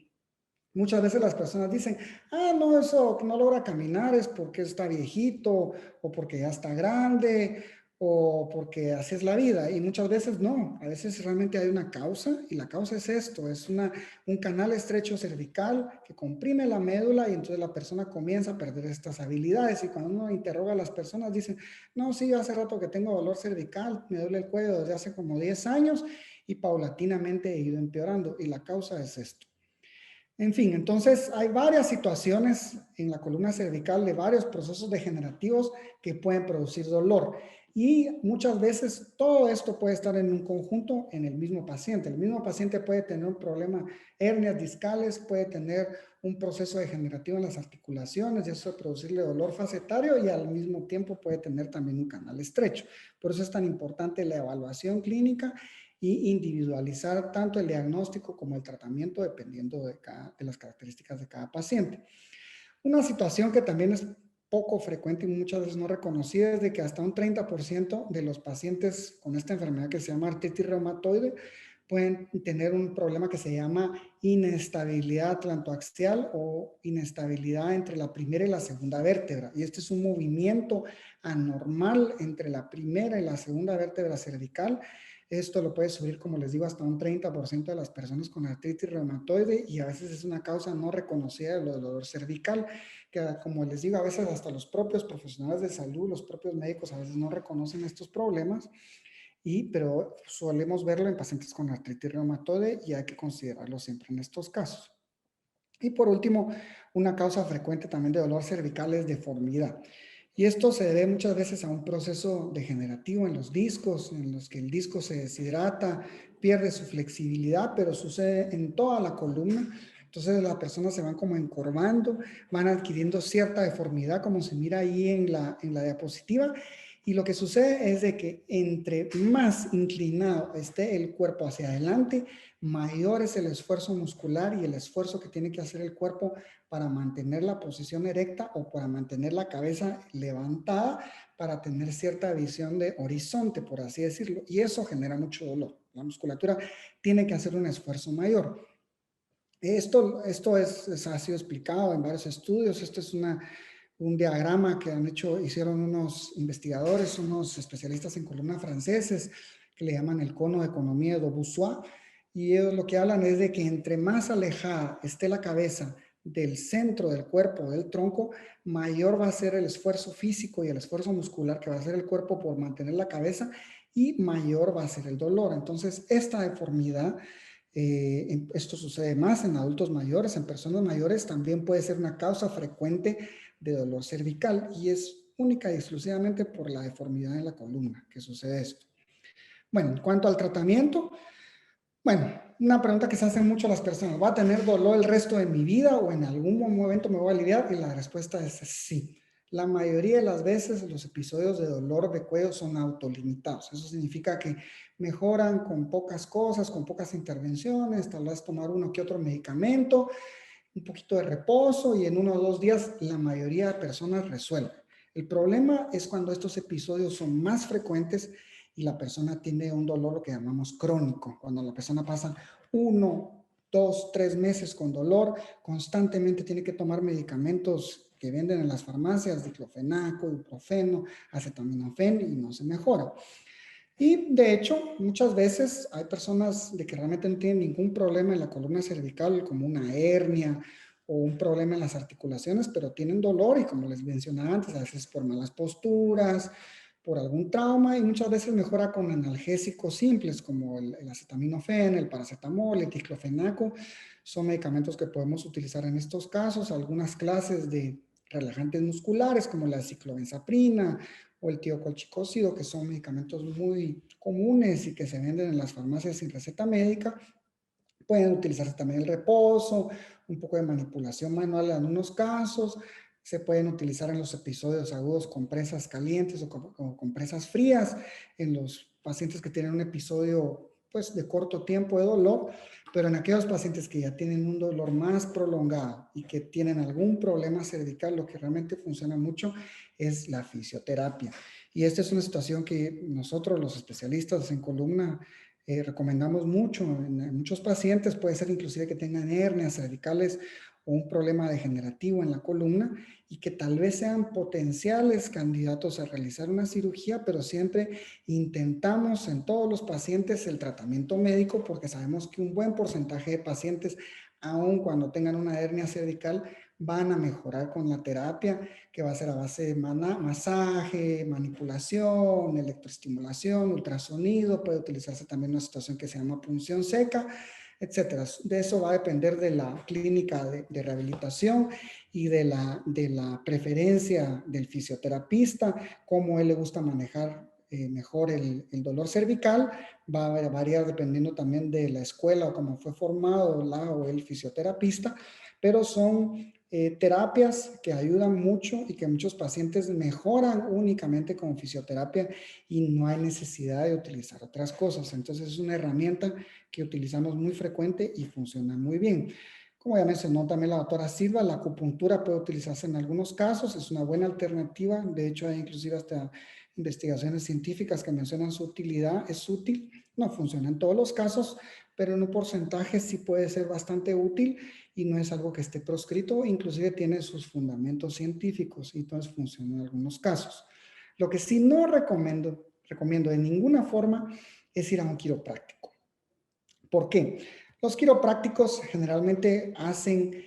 muchas veces las personas dicen, no, eso no logra caminar es porque está viejito, o porque ya está grande, o porque así es la vida. Y muchas veces no, a veces realmente hay una causa, y la causa es esto, es un canal estrecho cervical que comprime la médula, y entonces la persona comienza a perder estas habilidades. Y cuando uno interroga a las personas, dicen, no, sí, hace rato que tengo dolor cervical, me duele el cuello desde hace como 10 años, y paulatinamente he ido empeorando y la causa es esto. En fin, entonces hay varias situaciones en la columna cervical de varios procesos degenerativos que pueden producir dolor y muchas veces todo esto puede estar en un conjunto en el mismo paciente. El mismo paciente puede tener un problema, hernias discales, puede tener un proceso degenerativo en las articulaciones y eso producirle dolor facetario y al mismo tiempo puede tener también un canal estrecho. Por eso es tan importante la evaluación clínica y individualizar tanto el diagnóstico como el tratamiento dependiendo de las características de cada paciente. Una situación que también es poco frecuente y muchas veces no reconocida es de que hasta un 30% de los pacientes con esta enfermedad que se llama artritis reumatoide pueden tener un problema que se llama inestabilidad atlantoaxial o inestabilidad entre la primera y la segunda vértebra. Y este es un movimiento anormal entre la primera y la segunda vértebra cervical. Esto lo puede subir, como les digo, hasta un 30% de las personas con artritis reumatoide y a veces es una causa no reconocida del dolor cervical, que como les digo, a veces hasta los propios profesionales de salud, los propios médicos a veces no reconocen estos problemas, pero solemos verlo en pacientes con artritis reumatoide y hay que considerarlo siempre en estos casos. Y por último, una causa frecuente también de dolor cervical es deformidad. Y esto se debe muchas veces a un proceso degenerativo en los discos, en los que el disco se deshidrata, pierde su flexibilidad, pero sucede en toda la columna. Entonces las personas se van como encorvando, van adquiriendo cierta deformidad, como se mira ahí en la diapositiva. Y lo que sucede es de que entre más inclinado esté el cuerpo hacia adelante, mayor es el esfuerzo muscular y el esfuerzo que tiene que hacer el cuerpo para mantener la posición erecta o para mantener la cabeza levantada para tener cierta visión de horizonte, por así decirlo. Y eso genera mucho dolor. La musculatura tiene que hacer un esfuerzo mayor. Esto ha sido explicado en varios estudios. Esto es un diagrama que hicieron unos investigadores, unos especialistas en columna franceses, que le llaman el cono de economía de Beausois, y ellos lo que hablan es de que entre más alejada esté la cabeza del centro del cuerpo, del tronco, mayor va a ser el esfuerzo físico y el esfuerzo muscular que va a hacer el cuerpo por mantener la cabeza y mayor va a ser el dolor. Entonces, esta deformidad, esto sucede más en adultos mayores, en personas mayores, también puede ser una causa frecuente de dolor cervical y es única y exclusivamente por la deformidad en la columna que sucede esto. Bueno, en cuanto al tratamiento, bueno, una pregunta que se hacen mucho las personas, ¿va a tener dolor el resto de mi vida o en algún momento me voy a aliviar? Y la respuesta es sí. La mayoría de las veces los episodios de dolor de cuello son autolimitados. Eso significa que mejoran con pocas cosas, con pocas intervenciones, tal vez tomar uno que otro medicamento, un poquito de reposo y en 1 o 2 días la mayoría de personas resuelven. El problema es cuando estos episodios son más frecuentes y la persona tiene un dolor lo que llamamos crónico, cuando la persona pasa 1, 2, 3 meses con dolor, constantemente tiene que tomar medicamentos que venden en las farmacias, diclofenaco, ibuprofeno, acetaminofén y no se mejora. Y de hecho, muchas veces hay personas de que realmente no tienen ningún problema en la columna cervical, como una hernia o un problema en las articulaciones, pero tienen dolor y como les mencionaba antes, a veces por malas posturas, por algún trauma y muchas veces mejora con analgésicos simples como el acetaminofén, el paracetamol, el diclofenaco. Son medicamentos que podemos utilizar en estos casos, algunas clases de relajantes musculares como la ciclobenzaprina o el tiocolchicócido, que son medicamentos muy comunes y que se venden en las farmacias sin receta médica. Pueden utilizarse también el reposo, un poco de manipulación manual en algunos casos. Se pueden utilizar en los episodios agudos compresas calientes o compresas frías en los pacientes que tienen un episodio pues de corto tiempo de dolor, pero en aquellos pacientes que ya tienen un dolor más prolongado y que tienen algún problema cervical, lo que realmente funciona mucho es la fisioterapia. Y esta es una situación que nosotros, los especialistas en columna, recomendamos mucho en muchos pacientes, puede ser inclusive que tengan hernias cervicales o un problema degenerativo en la columna y que tal vez sean potenciales candidatos a realizar una cirugía, pero siempre intentamos en todos los pacientes el tratamiento médico porque sabemos que un buen porcentaje de pacientes, aun cuando tengan una hernia cervical, van a mejorar con la terapia, que va a ser a base de masaje, manipulación, electroestimulación, ultrasonido, puede utilizarse también una situación que se llama punción seca, etcétera. De eso va a depender de la clínica de rehabilitación y de la preferencia del fisioterapista, cómo él le gusta manejar mejor el dolor cervical. Va a variar dependiendo también de la escuela o cómo fue formado la o el fisioterapista, pero son terapias que ayudan mucho y que muchos pacientes mejoran únicamente con fisioterapia y no hay necesidad de utilizar otras cosas. Entonces es una herramienta que utilizamos muy frecuente y funciona muy bien. Como ya mencionó también la doctora Silva, la acupuntura puede utilizarse en algunos casos, es una buena alternativa. De hecho, hay inclusive hasta investigaciones científicas que mencionan su utilidad. Es útil, no funciona en todos los casos, pero en un porcentaje sí puede ser bastante útil y no es algo que esté proscrito, inclusive tiene sus fundamentos científicos y entonces funciona en algunos casos. Lo que sí no recomiendo de ninguna forma es ir a un quiropráctico. ¿Por qué? Los quiroprácticos generalmente hacen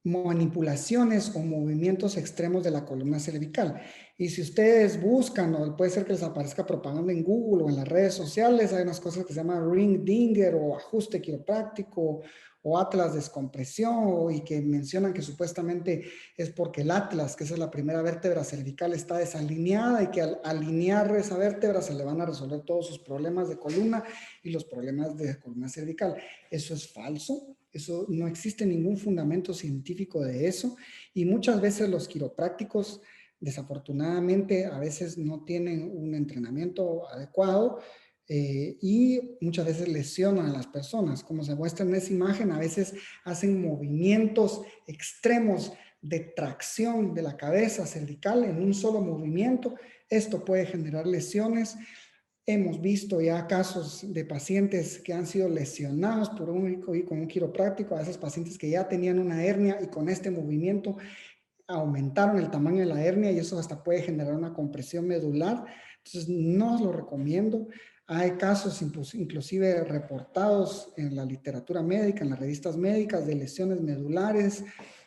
manipulaciones o movimientos extremos de la columna cervical. Y si ustedes buscan, o puede ser que les aparezca propaganda en Google o en las redes sociales, hay unas cosas que se llaman ring dinger o ajuste quiropráctico o atlas descompresión y que mencionan que supuestamente es porque el atlas, que esa es la primera vértebra cervical, está desalineada y que al alinear esa vértebra se le van a resolver todos sus problemas de columna y los problemas de columna cervical. Eso es falso. Eso no existe ningún fundamento científico de eso y muchas veces los quiroprácticos desafortunadamente a veces no tienen un entrenamiento adecuado y muchas veces lesionan a las personas. Como se muestra en esa imagen, a veces hacen movimientos extremos de tracción de la cabeza cervical en un solo movimiento. Esto puede generar lesiones. Hemos visto ya casos de pacientes que han sido lesionados por con un quiropráctico, a esos pacientes que ya tenían una hernia y con este movimiento aumentaron el tamaño de la hernia y eso hasta puede generar una compresión medular. Entonces, no os lo recomiendo. Hay casos inclusive reportados en la literatura médica, en las revistas médicas, de lesiones medulares,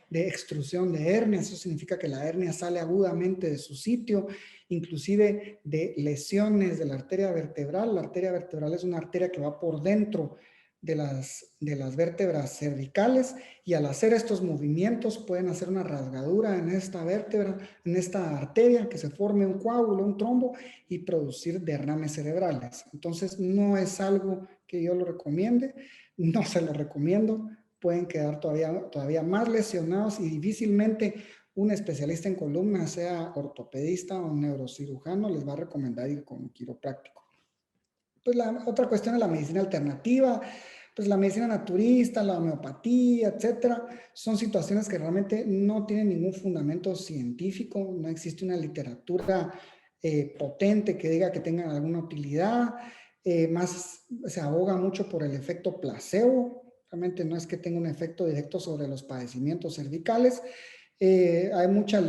de extrusión de hernia. Eso significa que la hernia sale agudamente de su sitio, inclusive de lesiones de la arteria vertebral. La arteria vertebral es una arteria que va por dentro de las vértebras cervicales y al hacer estos movimientos pueden hacer una rasgadura en esta vértebra, en esta arteria, que se forme un coágulo, un trombo y producir derrames cerebrales. Entonces no es algo que yo lo recomiende, no se lo recomiendo, pueden quedar todavía más lesionados y difícilmente un especialista en columna, sea ortopedista o neurocirujano, les va a recomendar ir con un quiropráctico. Pues la otra cuestión es la medicina alternativa, pues la medicina naturista, la homeopatía, etcétera, son situaciones que realmente no tienen ningún fundamento científico, no existe una literatura potente que diga que tengan alguna utilidad, más se aboga mucho por el efecto placebo, realmente no es que tenga un efecto directo sobre los padecimientos cervicales. Hay mucha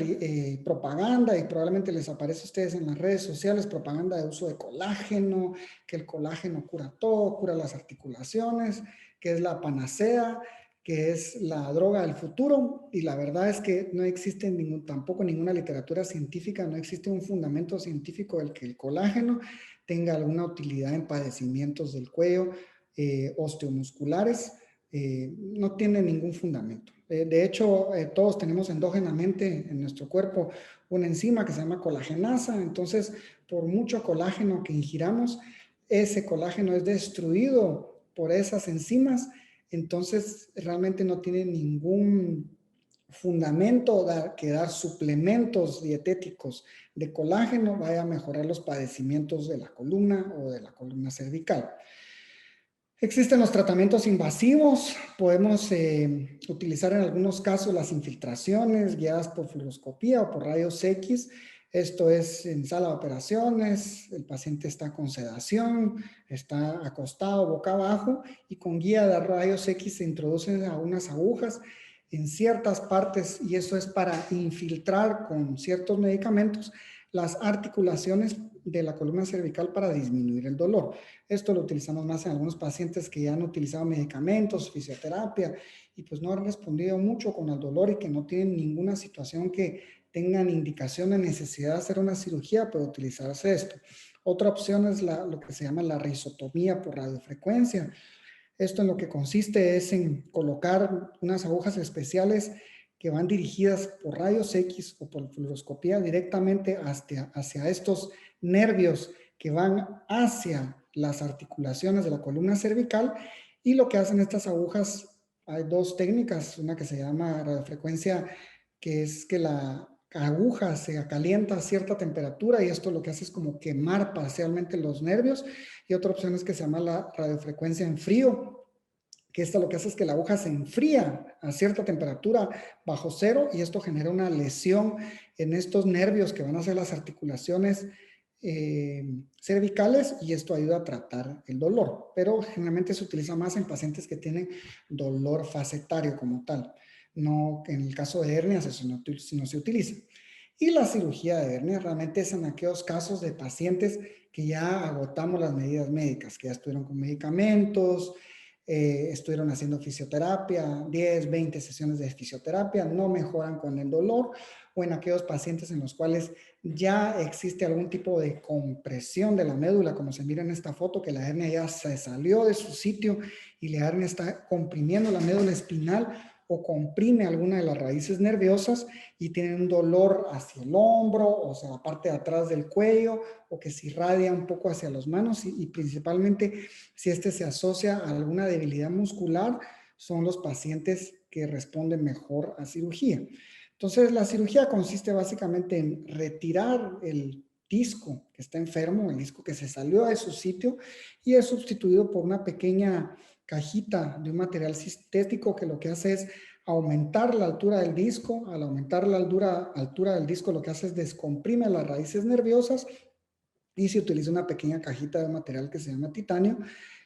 propaganda y probablemente les aparece a ustedes en las redes sociales propaganda de uso de colágeno, que el colágeno cura todo, cura las articulaciones, que es la panacea, que es la droga del futuro y la verdad es que no existe tampoco ninguna literatura científica, no existe un fundamento científico del que el colágeno tenga alguna utilidad en padecimientos del cuello, osteomusculares. No tiene ningún fundamento. De hecho, todos tenemos endógenamente en nuestro cuerpo una enzima que se llama colagenasa, entonces por mucho colágeno que ingiramos, ese colágeno es destruido por esas enzimas, entonces realmente no tiene ningún fundamento que dar suplementos dietéticos de colágeno vaya a mejorar los padecimientos de la columna o de la columna cervical. Existen los tratamientos invasivos, podemos utilizar en algunos casos las infiltraciones guiadas por fluoroscopía o por rayos X. Esto es en sala de operaciones, el paciente está con sedación, está acostado boca abajo y con guía de rayos X se introducen a unas agujas en ciertas partes y eso es para infiltrar con ciertos medicamentos las articulaciones de la columna cervical para disminuir el dolor. Esto lo utilizamos más en algunos pacientes que ya han utilizado medicamentos, fisioterapia, y pues no han respondido mucho con el dolor y que no tienen ninguna situación que tengan indicación de necesidad de hacer una cirugía, puede utilizarse esto. Otra opción es lo que se llama la rizotomía por radiofrecuencia. Esto en lo que consiste es en colocar unas agujas especiales que van dirigidas por rayos X o por fluoroscopía directamente hacia estos nervios que van hacia las articulaciones de la columna cervical, y lo que hacen estas agujas, hay dos técnicas, una que se llama radiofrecuencia, que es que la aguja se calienta a cierta temperatura y esto lo que hace es como quemar parcialmente los nervios, y otra opción es que se llama la radiofrecuencia en frío, que esto lo que hace es que la aguja se enfría a cierta temperatura bajo cero y esto genera una lesión en estos nervios que van a ser las articulaciones cervicales, y esto ayuda a tratar el dolor, pero generalmente se utiliza más en pacientes que tienen dolor facetario como tal. No, en el caso de hernias eso no se utiliza. Y la cirugía de hernia realmente es en aquellos casos de pacientes que ya agotamos las medidas médicas, que ya estuvieron con medicamentos, estuvieron haciendo fisioterapia, 10, 20 sesiones de fisioterapia, no mejoran con el dolor, o en aquellos pacientes en los cuales ya existe algún tipo de compresión de la médula, como se mira en esta foto, que la hernia ya se salió de su sitio y la hernia está comprimiendo la médula espinal o comprime alguna de las raíces nerviosas y tienen un dolor hacia el hombro o hacia la parte de atrás del cuello, o que se irradia un poco hacia las manos, y principalmente si este se asocia a alguna debilidad muscular, son los pacientes que responden mejor a cirugía. Entonces, la cirugía consiste básicamente en retirar el disco que está enfermo, el disco que se salió de su sitio, y es sustituido por una pequeña cajita de un material sintético que lo que hace es aumentar la altura del disco. Al aumentar la altura del disco, lo que hace es descomprime las raíces nerviosas, y se utiliza una pequeña cajita de material que se llama titanio,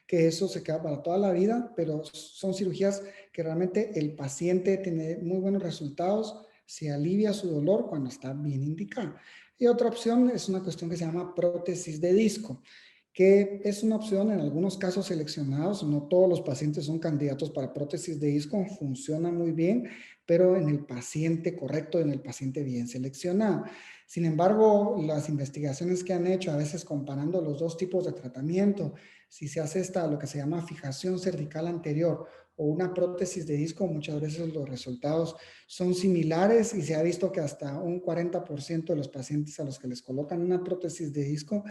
que eso se queda para toda la vida, pero son cirugías que realmente el paciente tiene muy buenos resultados, se alivia su dolor cuando está bien indicado. Y otra opción es una cuestión que se llama prótesis de disco, que es una opción en algunos casos seleccionados. No todos los pacientes son candidatos para prótesis de disco, funciona muy bien, pero en el paciente correcto, en el paciente bien seleccionado. Sin embargo, las investigaciones que han hecho, a veces comparando los dos tipos de tratamiento, si se hace lo que se llama fijación cervical anterior o una prótesis de disco, muchas veces los resultados son similares, y se ha visto que hasta un 40% de los pacientes a los que les colocan una prótesis de disco,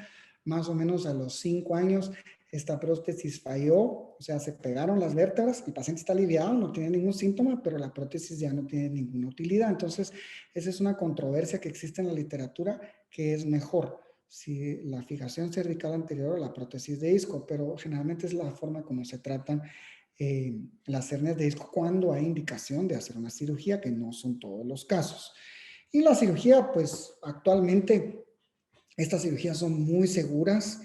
más o menos a los 5 años, esta prótesis falló, o sea, se pegaron las vértebras, el paciente está aliviado, no tiene ningún síntoma, pero la prótesis ya no tiene ninguna utilidad. Entonces, esa es una controversia que existe en la literatura, que es mejor si la fijación cervical anterior o la prótesis de disco, pero generalmente es la forma como se tratan las hernias de disco cuando hay indicación de hacer una cirugía, que no son todos los casos. Y la cirugía, pues actualmente estas cirugías son muy seguras,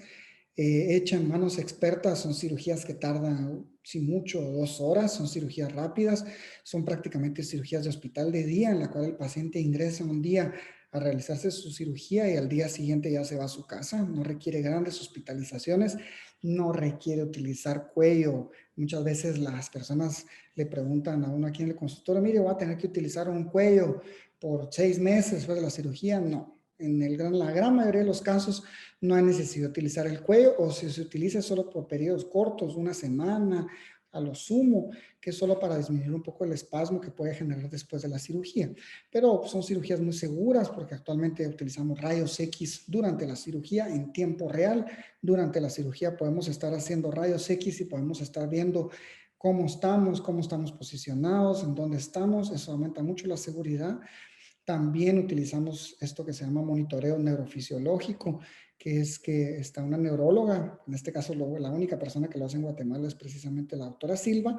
hechas en manos expertas, son cirugías que tardan, si mucho, 2 horas, son cirugías rápidas, son prácticamente cirugías de hospital de día, en la cual el paciente ingresa un día a realizarse su cirugía y al día siguiente ya se va a su casa. No requiere grandes hospitalizaciones, no requiere utilizar cuello. Muchas veces las personas le preguntan a uno aquí en el consultorio, mire, voy a tener que utilizar un cuello por 6 meses después de la cirugía. No. En la gran mayoría de los casos no hay necesidad de utilizar el cuello, o si se utiliza solo por periodos cortos, una semana a lo sumo, que es solo para disminuir un poco el espasmo que puede generar después de la cirugía. Pero son cirugías muy seguras porque actualmente utilizamos rayos X durante la cirugía en tiempo real. Durante la cirugía podemos estar haciendo rayos X y podemos estar viendo cómo estamos posicionados, en dónde estamos. Eso aumenta mucho la seguridad. También utilizamos esto que se llama monitoreo neurofisiológico, que es que está una neuróloga, en este caso la única persona que lo hace en Guatemala es precisamente la doctora Silva,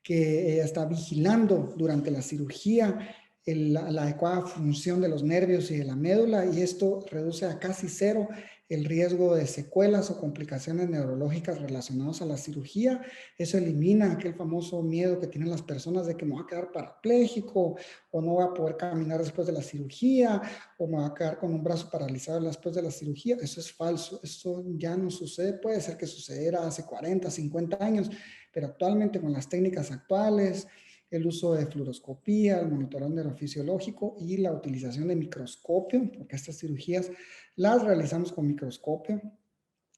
que ella está vigilando durante la cirugía la adecuada función de los nervios y de la médula, y esto reduce a casi cero el riesgo de secuelas o complicaciones neurológicas relacionadas a la cirugía. Eso elimina aquel famoso miedo que tienen las personas de que me voy a quedar parapléjico o no voy a poder caminar después de la cirugía o me voy a quedar con un brazo paralizado después de la cirugía. Eso es falso, eso ya no sucede. Puede ser que sucediera hace 40, 50 años, pero actualmente con las técnicas actuales, el uso de fluoroscopía, el monitoreo neurofisiológico y la utilización de microscopio, porque estas cirugías las realizamos con microscopio.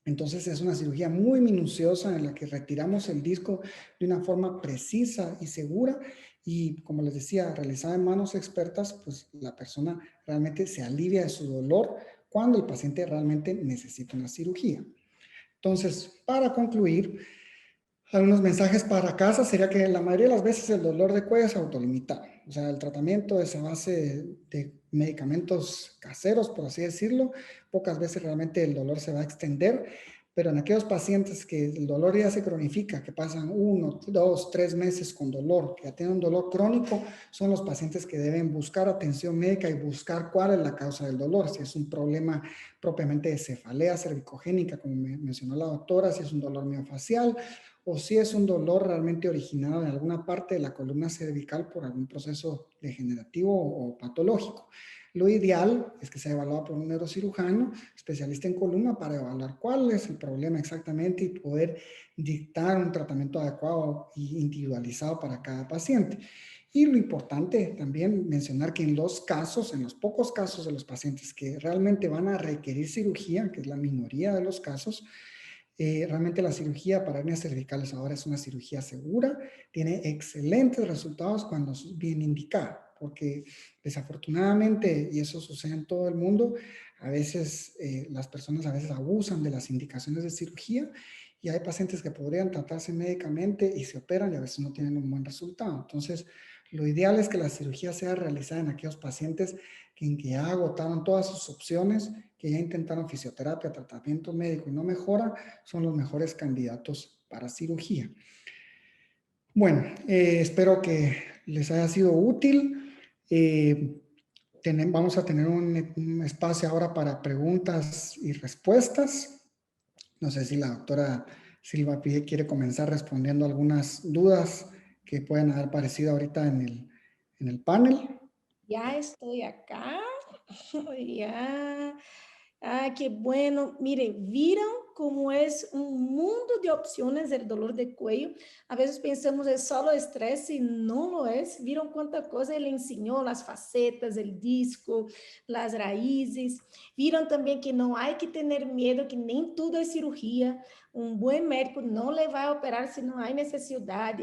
Entonces es una cirugía muy minuciosa en la que retiramos el disco de una forma precisa y segura y, como les decía, realizada en manos expertas, pues la persona realmente se alivia de su dolor cuando el paciente realmente necesita una cirugía. Entonces, para concluir, algunos mensajes para casa sería que la mayoría de las veces el dolor de cuello es autolimitado. O sea, el tratamiento es a base de medicamentos caseros, por así decirlo. Pocas veces realmente el dolor se va a extender, pero en aquellos pacientes que el dolor ya se cronifica, que pasan 1, 2, 3 meses con dolor, que ya tienen un dolor crónico, son los pacientes que deben buscar atención médica y buscar cuál es la causa del dolor. Si es un problema propiamente de cefalea cervicogénica, como mencionó la doctora, si es un dolor miofacial, o si es un dolor realmente originado en alguna parte de la columna cervical por algún proceso degenerativo o patológico. Lo ideal es que sea evaluado por un neurocirujano, especialista en columna, para evaluar cuál es el problema exactamente y poder dictar un tratamiento adecuado e individualizado para cada paciente. Y lo importante también mencionar que en los pocos casos de los pacientes que realmente van a requerir cirugía, que es la minoría de los casos, realmente la cirugía para hernias cervicales ahora es una cirugía segura, tiene excelentes resultados cuando es bien indicada, porque desafortunadamente, y eso sucede en todo el mundo, a veces las personas a veces abusan de las indicaciones de cirugía y hay pacientes que podrían tratarse médicamente y se operan y a veces no tienen un buen resultado. Entonces, lo ideal es que la cirugía sea realizada en aquellos pacientes que ya agotaron todas sus opciones, que ya intentaron fisioterapia, tratamiento médico y no mejora, son los mejores candidatos para cirugía. Bueno, espero que les haya sido útil. Vamos a tener un espacio ahora para preguntas y respuestas. No sé si la doctora Silva Pide quiere comenzar respondiendo algunas dudas que pueden haber aparecido ahorita en el panel. Ya estoy acá. Ya. Ah, qué bueno. Miren, ¿vieron cómo es un mundo de opciones del dolor de cuello? A veces pensamos es solo estrés y no lo es. ¿Vieron cuánta cosa él enseñó? Las facetas, el disco, las raíces. ¿Vieron también que no hay que tener miedo, que nem tudo es cirugía? Un buen médico no le va a operar si no hay necesidad.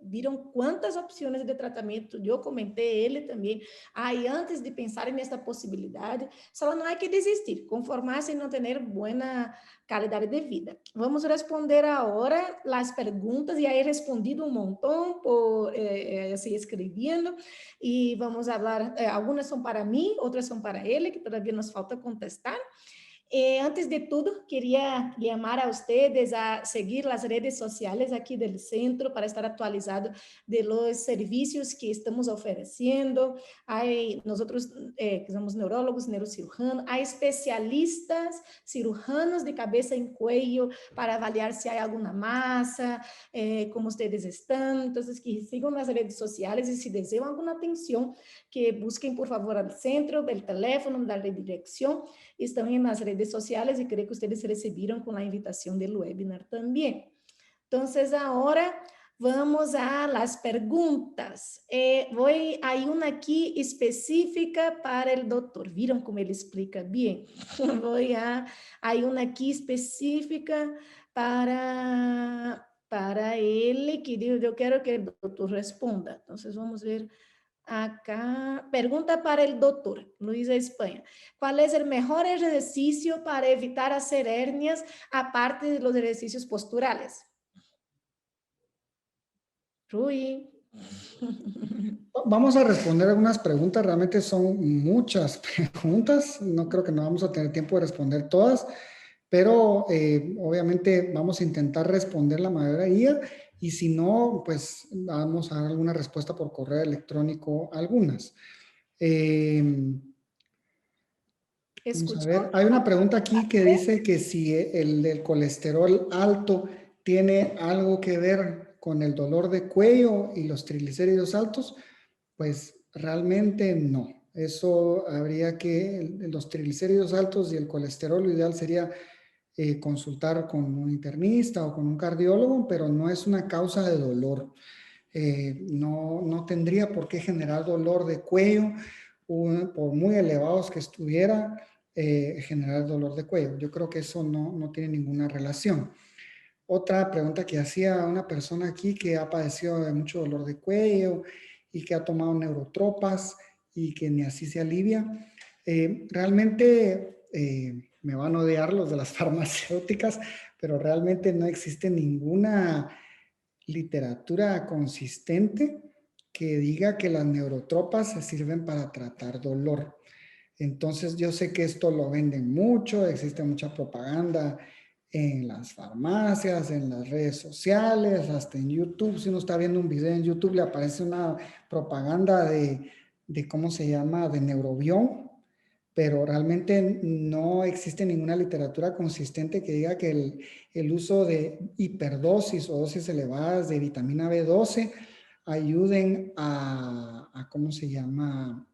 Viram quantas opções de tratamento, eu comentei ele também. Aí, antes de pensar nessa possibilidade, só não há que desistir, conformar-se em não ter boa qualidade de vida. Vamos responder agora as perguntas, e aí respondido um montão por assim, escrevendo, e vamos falar, algumas são para mim, outras são para ele, que todavia nos falta contestar. Antes de todo, quería llamar a ustedes a seguir las redes sociales aquí del centro para estar actualizado de los servicios que estamos ofreciendo. Nosotros que somos neurólogos, neurocirujanos, hay especialistas cirujanos de cabeza y cuello para avaliar si hay alguna masa, cómo ustedes están. Entonces, que sigan las redes sociales y si desean alguna atención, que busquen por favor al centro, el teléfono, la redirección. Estão nas redes sociais e creio que vocês receberam com a invitação do webinar também. Então, agora vamos a las perguntas. Hay uma aqui específica para o doutor. ¿Viram como ele explica bem? Hay uma aqui específica para ele, que eu quero que o doutor responda. Então, vamos ver acá, pergunta para o doutor, Luisa Espanha. Qual é o melhor exercício para evitar hacer hernias, aparte de los exercícios posturales? Rui. Vamos a responder algunas preguntas, realmente son muchas preguntas, no creo que no vamos a tener tiempo de responder todas, pero obviamente vamos a intentar responder la mayoría y si no, pues vamos a dar alguna respuesta por correo electrónico, algunas. Vamos a ¿Escuchó? ver, hay una pregunta aquí que dice que si el del colesterol alto tiene algo que ver con el dolor de cuello y los triglicéridos altos. Pues realmente no. Eso habría que, los triglicéridos altos y el colesterol, lo ideal sería consultar con un internista o con un cardiólogo, pero no es una causa de dolor. No tendría por qué generar dolor de cuello, por muy elevados que estuviera, generar dolor de cuello. Yo creo que eso no tiene ninguna relación. Otra pregunta que hacía una persona aquí que ha padecido de mucho dolor de cuello y que ha tomado neurotropas y que ni así se alivia. Realmente me van a odiar los de las farmacéuticas, pero realmente no existe ninguna literatura consistente que diga que las neurotropas se sirven para tratar dolor. Entonces yo sé que esto lo venden mucho, existe mucha propaganda en las farmacias, en las redes sociales, hasta en YouTube. Si uno está viendo un video en YouTube, le aparece una propaganda de ¿cómo se llama? De Neurobión, pero realmente no existe ninguna literatura consistente que diga que el uso de hiperdosis o dosis elevadas de vitamina B12 ayuden ¿cómo se llama?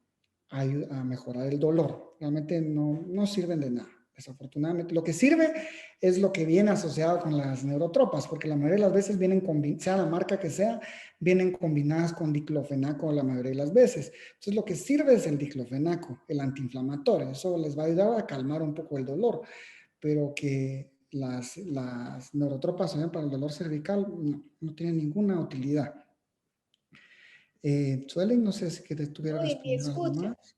A mejorar el dolor. Realmente no sirven de nada, desafortunadamente. Lo que sirve es lo que viene asociado con las neurotropas, porque la mayoría de las veces vienen, sea la marca que sea, vienen combinadas con diclofenaco la mayoría de las veces. Entonces lo que sirve es el diclofenaco, el antiinflamatorio. Eso les va a ayudar a calmar un poco el dolor, pero que las neurotropas para el dolor cervical no tienen ninguna utilidad. Suelen, no sé si que te estuviera Uy, me respondiendo algo escucha. más.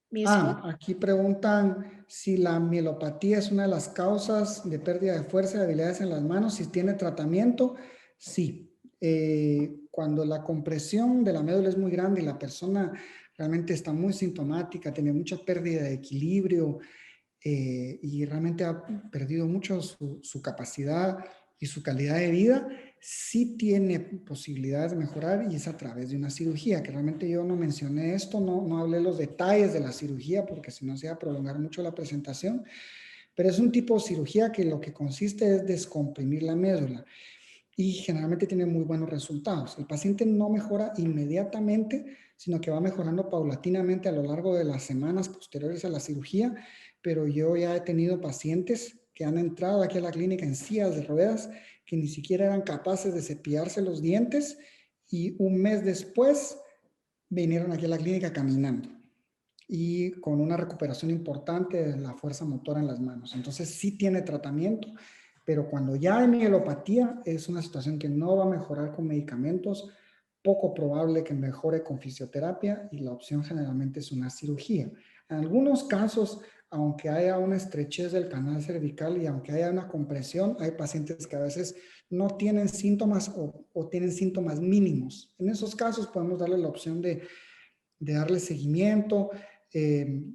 Me escucha. Aquí preguntan si la mielopatía es una de las causas de pérdida de fuerza y habilidades en las manos, si tiene tratamiento. Sí. Cuando la compresión de la médula es muy grande y la persona realmente está muy sintomática, tiene mucha pérdida de equilibrio, y realmente ha perdido mucho su capacidad y su calidad de vida, sí tiene posibilidades de mejorar y es a través de una cirugía, que realmente yo no mencioné esto, no hablé los detalles de la cirugía porque si no se va a prolongar mucho la presentación, pero es un tipo de cirugía que lo que consiste es descomprimir la médula y generalmente tiene muy buenos resultados. El paciente no mejora inmediatamente, sino que va mejorando paulatinamente a lo largo de las semanas posteriores a la cirugía, pero yo ya he tenido pacientes que han entrado aquí a la clínica en sillas de ruedas, que ni siquiera eran capaces de cepillarse los dientes y un mes después vinieron aquí a la clínica caminando y con una recuperación importante de la fuerza motora en las manos. Entonces sí tiene tratamiento, pero cuando ya hay mielopatía es una situación que no va a mejorar con medicamentos, poco probable que mejore con fisioterapia y la opción generalmente es una cirugía. En algunos casos, aunque haya una estrechez del canal cervical y aunque haya una compresión, hay pacientes que a veces no tienen síntomas o tienen síntomas mínimos. En esos casos podemos darle la opción de darle seguimiento,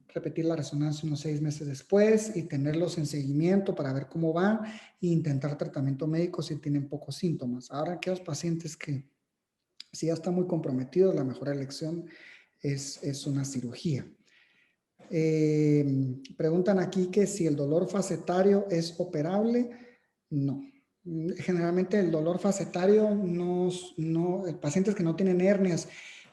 repetir la resonancia unos 6 meses después y tenerlos en seguimiento para ver cómo van e intentar tratamiento médico si tienen pocos síntomas. Ahora, aquellos pacientes que si ya están muy comprometidos, la mejor elección es una cirugía. Preguntan aquí que si el dolor facetario es operable. No. Generalmente el dolor facetario pacientes que no tienen hernias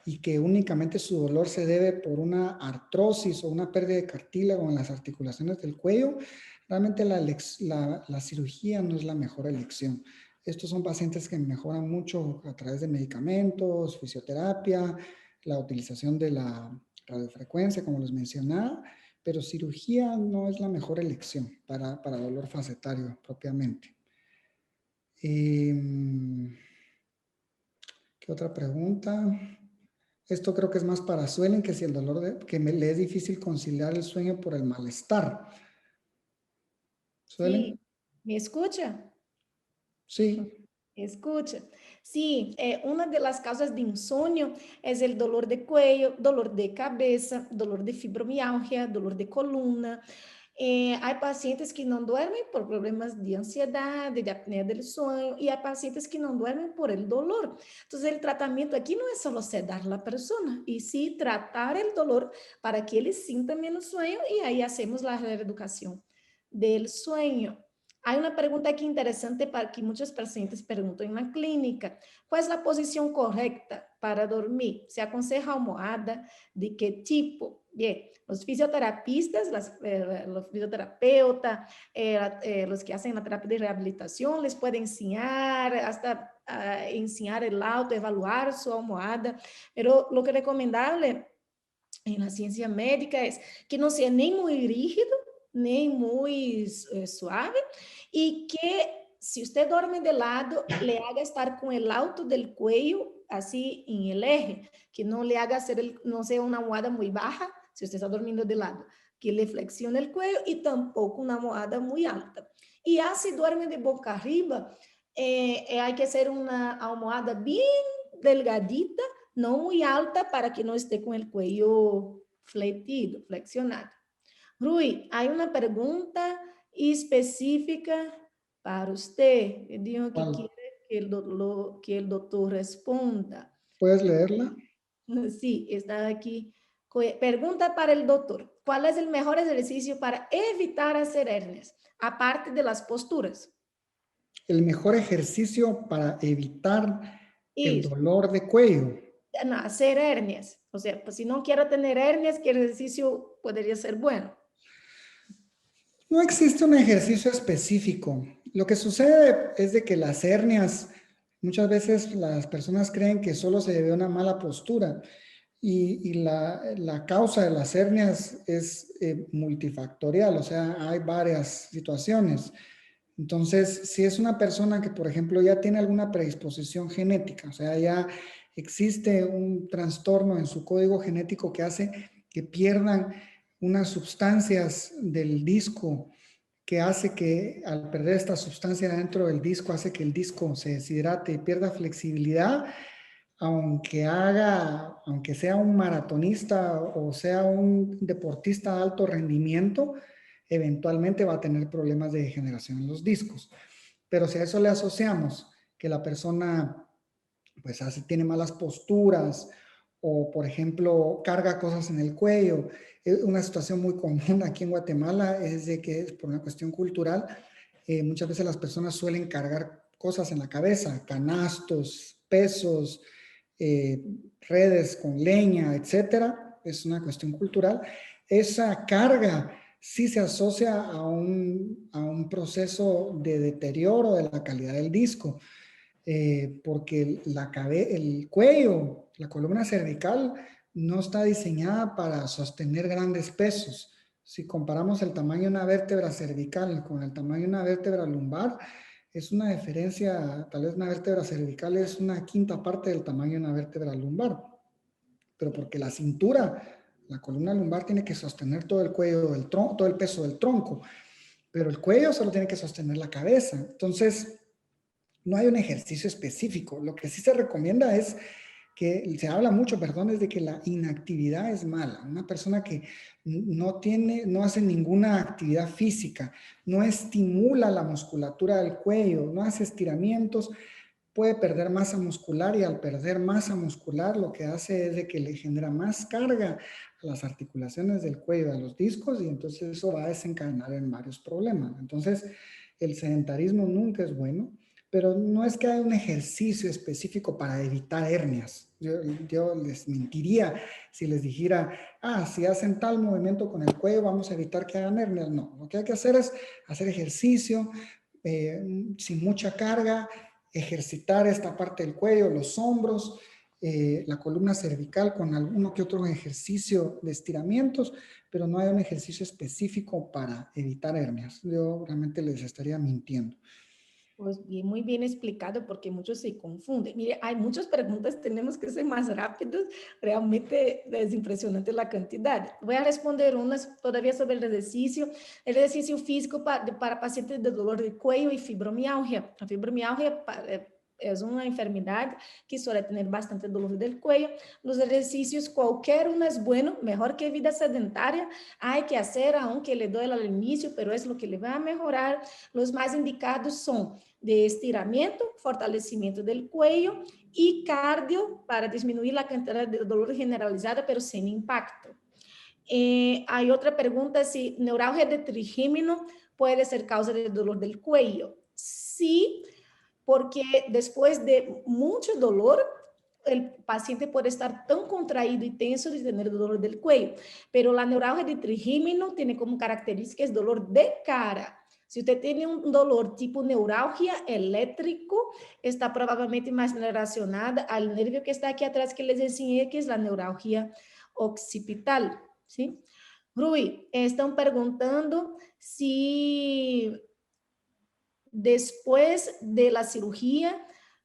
y que únicamente su dolor se debe por una artrosis o una pérdida de cartílago en las articulaciones del cuello, realmente la cirugía no es la mejor elección. Estos son pacientes que mejoran mucho a través de medicamentos, fisioterapia, la utilización de la radiofrecuencia, como les mencionaba, pero cirugía no es la mejor elección para dolor facetario propiamente. ¿Qué otra pregunta? Esto creo que es más para Suelen, que si el dolor, le es difícil conciliar el sueño por el malestar. Sí, ¿Suelen? ¿me escucha? Sí. Escucha. Sí, una de las causas de insomnio es el dolor de cuello, dolor de cabeza, dolor de fibromialgia, dolor de columna. Hay pacientes que no duermen por problemas de ansiedad, de apnea del sueño, y hay pacientes que no duermen por el dolor. Entonces, el tratamiento aquí no es solo sedar a la persona, y sí tratar el dolor para que ele sinta menos sueño, y ahí hacemos la reeducación del sueño. Hay una pregunta aquí interesante para que muchos pacientes preguntan en la clínica. ¿Cuál es la posición correcta para dormir? ¿Se aconseja almohada? ¿De qué tipo? Bien, los fisioterapistas, los fisioterapeutas, los que hacen la terapia de rehabilitación, les pueden enseñar, hasta enseñar el auto, evaluar su almohada, pero lo que es recomendable en la ciencia médica es que no sea ni muy rígido, ni muy suave, y que si usted duerme de lado, le haga estar con el alto del cuello así en el eje, que no le haga no sea una almohada muy baja, si usted está durmiendo de lado, que le flexione el cuello, y tampoco una almohada muy alta. Y ya si duerme de boca arriba, hay que hacer una almohada bien delgadita, no muy alta, para que no esté con el cuello flexionado. Rui, hay una pregunta específica para usted. Dijo que ¿Cuál? quiere que el doctor responda. ¿Puedes leerla? Sí, está aquí. Pregunta para el doctor. ¿Cuál es el mejor ejercicio para evitar hacer hernias, aparte de las posturas? El mejor ejercicio para evitar el Eso, dolor de cuello. no, hacer hernias. O sea, pues si no quiero tener hernias, ¿qué ejercicio podría ser bueno? No existe un ejercicio específico. Lo que sucede es de que las hernias, muchas veces las personas creen que solo se debe a una mala postura y la causa de las hernias es multifactorial, o sea, hay varias situaciones. Entonces, si es una persona que, por ejemplo, ya tiene alguna predisposición genética, o sea, ya existe un trastorno en su código genético que hace que pierdan unas sustancias del disco, que hace que al perder esta sustancia dentro del disco, hace que el disco se deshidrate y pierda flexibilidad, aunque sea un maratonista o sea un deportista de alto rendimiento, eventualmente va a tener problemas de degeneración en los discos. Pero si a eso le asociamos que la persona pues tiene malas posturas o, por ejemplo, carga cosas en el cuello, una situación muy común aquí en Guatemala es de que por una cuestión cultural, muchas veces las personas suelen cargar cosas en la cabeza, canastos, pesos, eh, redes con leña, etcétera. Es una cuestión cultural. Esa carga sí se asocia a un proceso de deterioro de la calidad del disco, porque el cuello, la columna cervical, no está diseñada para sostener grandes pesos. Si comparamos el tamaño de una vértebra cervical con el tamaño de una vértebra lumbar, es una diferencia, tal vez una vértebra cervical es una quinta parte del tamaño de una vértebra lumbar, pero porque la cintura, la columna lumbar tiene que sostener todo el cuello del tronco, todo el peso del tronco, pero el cuello solo tiene que sostener la cabeza. Entonces, no hay un ejercicio específico. Lo que sí se recomienda es que se habla mucho, perdón, es de que la inactividad es mala. Una persona que no hace ninguna actividad física, no estimula la musculatura del cuello, no hace estiramientos, puede perder masa muscular, y al perder masa muscular lo que hace es de que le genera más carga a las articulaciones del cuello, a los discos, y entonces eso va a desencadenar en varios problemas. Entonces, el sedentarismo nunca es bueno, pero no es que haya un ejercicio específico para evitar hernias. Yo les mentiría si les dijera, si hacen tal movimiento con el cuello vamos a evitar que hagan hernias. No, lo que hay que hacer es hacer ejercicio sin mucha carga, ejercitar esta parte del cuello, los hombros, la columna cervical con alguno que otro ejercicio de estiramientos, pero no hay un ejercicio específico para evitar hernias. Yo realmente les estaría mintiendo. Pues bien, muy bien explicado, porque muchos se confunden. Mire, hay muchas preguntas, tenemos que ser más rápidos. Realmente es impresionante la cantidad. Voy a responder unas todavía sobre el ejercicio físico para pacientes de dolor de cuello y fibromialgia. La fibromialgia es una enfermedad que suele tener bastante dolor del cuello. Los ejercicios, cualquier uno es bueno, mejor que vida sedentaria. Hay que hacer, aunque le duela al inicio, pero es lo que le va a mejorar. Los más indicados son de estiramiento, fortalecimiento del cuello y cardio para disminuir la cantidad de dolor generalizada, pero sin impacto. Hay otra pregunta, si neuralgia de trigémino puede ser causa de dolor del cuello. Sí, porque después de mucho dolor, el paciente puede estar tan contraído y tenso de tener dolor del cuello, pero la neuralgia de trigémino tiene como características dolor de cara. Si usted tiene un dolor tipo neuralgia eléctrico, está probablemente más relacionada al nervio que está aquí atrás que les enseñé, que es la neuralgia occipital, ¿sí? Rui, estão perguntando si después de la cirugía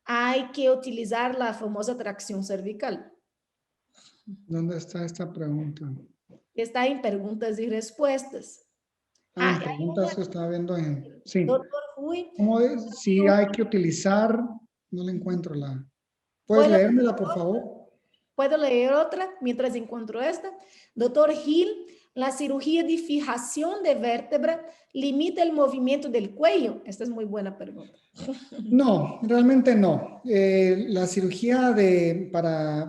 hay que utilizar la famosa tracción cervical. ¿Dónde está esta pregunta? Está en preguntas y respuestas. En preguntas que estaba viendo en... Sí. Doctor Rui, ¿Cómo es? Si hay que utilizar... No le encuentro la... ¿Puedes ¿puedo, leérmela, por favor? ¿puedo leer otra mientras encuentro esta? Doctor Gil, la cirugía de fijación de vértebra limita el movimiento del cuello. Esta es muy buena pregunta. No, realmente no. La cirugía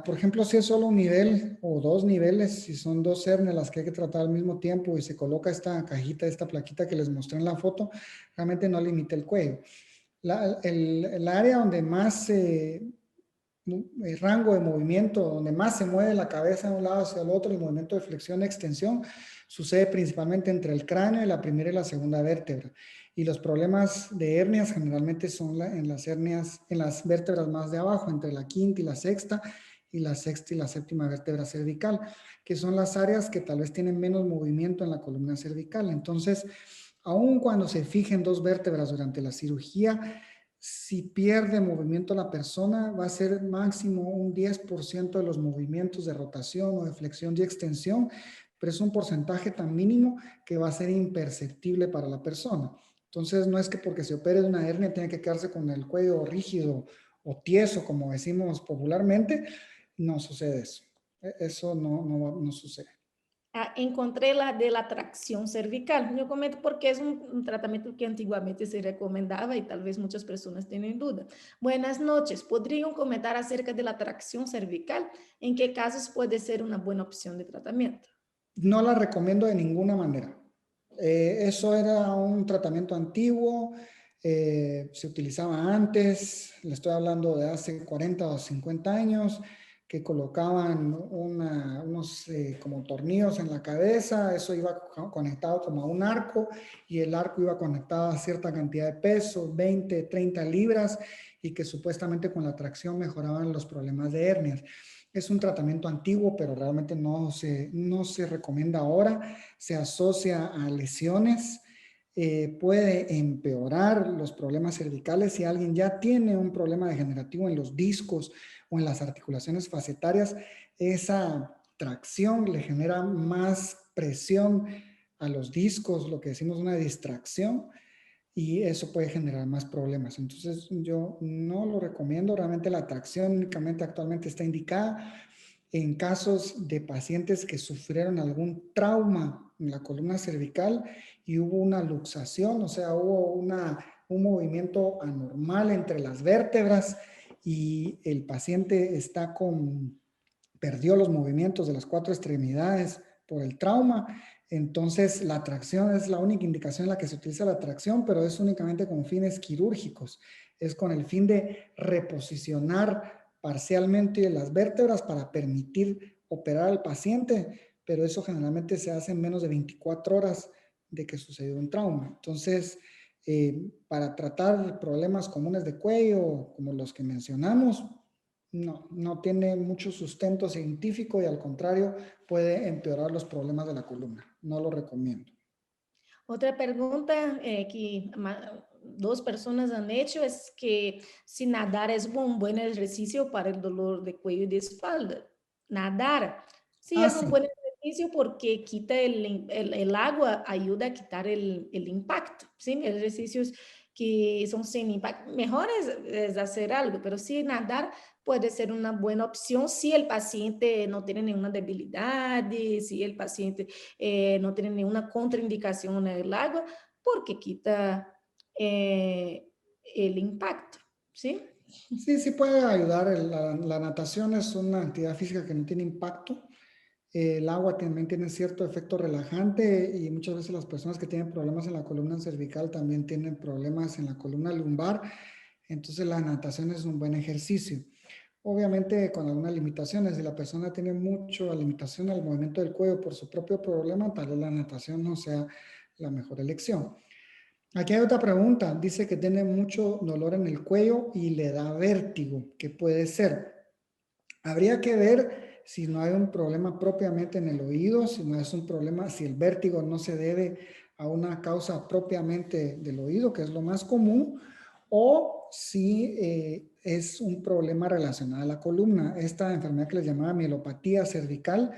por ejemplo, si es solo un nivel o dos niveles, si son dos hernias las que hay que tratar al mismo tiempo y se coloca esta cajita, esta plaquita que les mostré en la foto, realmente no limita el cuello. El área donde más el rango de movimiento, donde más se mueve la cabeza de un lado hacia el otro, el movimiento de flexión y extensión, sucede principalmente entre el cráneo y la primera y la segunda vértebra. Y los problemas de hernias generalmente son en las hernias, en las vértebras más de abajo, entre la quinta y la sexta y la séptima vértebra cervical, que son las áreas que tal vez tienen menos movimiento en la columna cervical. Entonces, aun cuando se fijen dos vértebras durante la cirugía, si pierde movimiento la persona, va a ser máximo un 10% de los movimientos de rotación o de flexión y extensión, pero es un porcentaje tan mínimo que va a ser imperceptible para la persona. Entonces, no es que porque se opere de una hernia tenga que quedarse con el cuello rígido o tieso, como decimos popularmente. No sucede eso. Eso no sucede. Encontré la de la tracción cervical. Yo comento porque es un tratamiento que antiguamente se recomendaba y tal vez muchas personas tienen duda. Buenas noches. ¿Podrían comentar acerca de la tracción cervical? ¿En qué casos puede ser una buena opción de tratamiento? No la recomiendo de ninguna manera. Eso era un tratamiento antiguo, se utilizaba antes, le estoy hablando de hace 40 o 50 años, que colocaban unos como tornillos en la cabeza, eso iba conectado como a un arco y el arco iba conectado a cierta cantidad de peso, 20, 30 libras, y que supuestamente con la tracción mejoraban los problemas de hernias. Es un tratamiento antiguo, pero realmente no se recomienda ahora. Se asocia a lesiones, puede empeorar los problemas cervicales. Si alguien ya tiene un problema degenerativo en los discos o en las articulaciones facetarias, esa tracción le genera más presión a los discos, lo que decimos una distracción, y eso puede generar más problemas. Entonces yo no lo recomiendo. Realmente la tracción únicamente actualmente está indicada en casos de pacientes que sufrieron algún trauma en la columna cervical y hubo una luxación, o sea, hubo un movimiento anormal entre las vértebras y el paciente perdió los movimientos de las cuatro extremidades por el trauma. Entonces, la tracción es la única indicación en la que se utiliza la tracción, pero es únicamente con fines quirúrgicos. Es con el fin de reposicionar parcialmente las vértebras para permitir operar al paciente, pero eso generalmente se hace en menos de 24 horas de que sucedió un trauma. Entonces, para tratar problemas comunes de cuello, como los que mencionamos, no tiene mucho sustento científico y al contrario puede empeorar los problemas de la columna. No lo recomiendo. Otra pregunta que dos personas han hecho es que si nadar es un buen ejercicio para el dolor de cuello y de espalda. Nadar, sí es un Sí. buen ejercicio porque quita el agua, ayuda a quitar el impacto, ¿sí? Ejercicios que son sin impacto. Mejor es hacer algo, pero sí nadar puede ser una buena opción si el paciente no tiene ninguna debilidad, si el paciente no tiene ninguna contraindicación en el agua, porque quita el impacto, ¿sí? Sí, sí puede ayudar. La natación es una actividad física que no tiene impacto. El agua también tiene cierto efecto relajante y muchas veces las personas que tienen problemas en la columna cervical también tienen problemas en la columna lumbar. Entonces la natación es un buen ejercicio. Obviamente con algunas limitaciones. Si la persona tiene mucha limitación al movimiento del cuello por su propio problema, tal vez la natación no sea la mejor elección. Aquí hay otra pregunta. Dice que tiene mucho dolor en el cuello y le da vértigo. ¿Qué puede ser? Habría que ver si no hay un problema propiamente en el oído, si no es un problema, si el vértigo no se debe a una causa propiamente del oído, que es lo más común, o si es un problema relacionado a la columna. Esta enfermedad que les llamaba mielopatía cervical,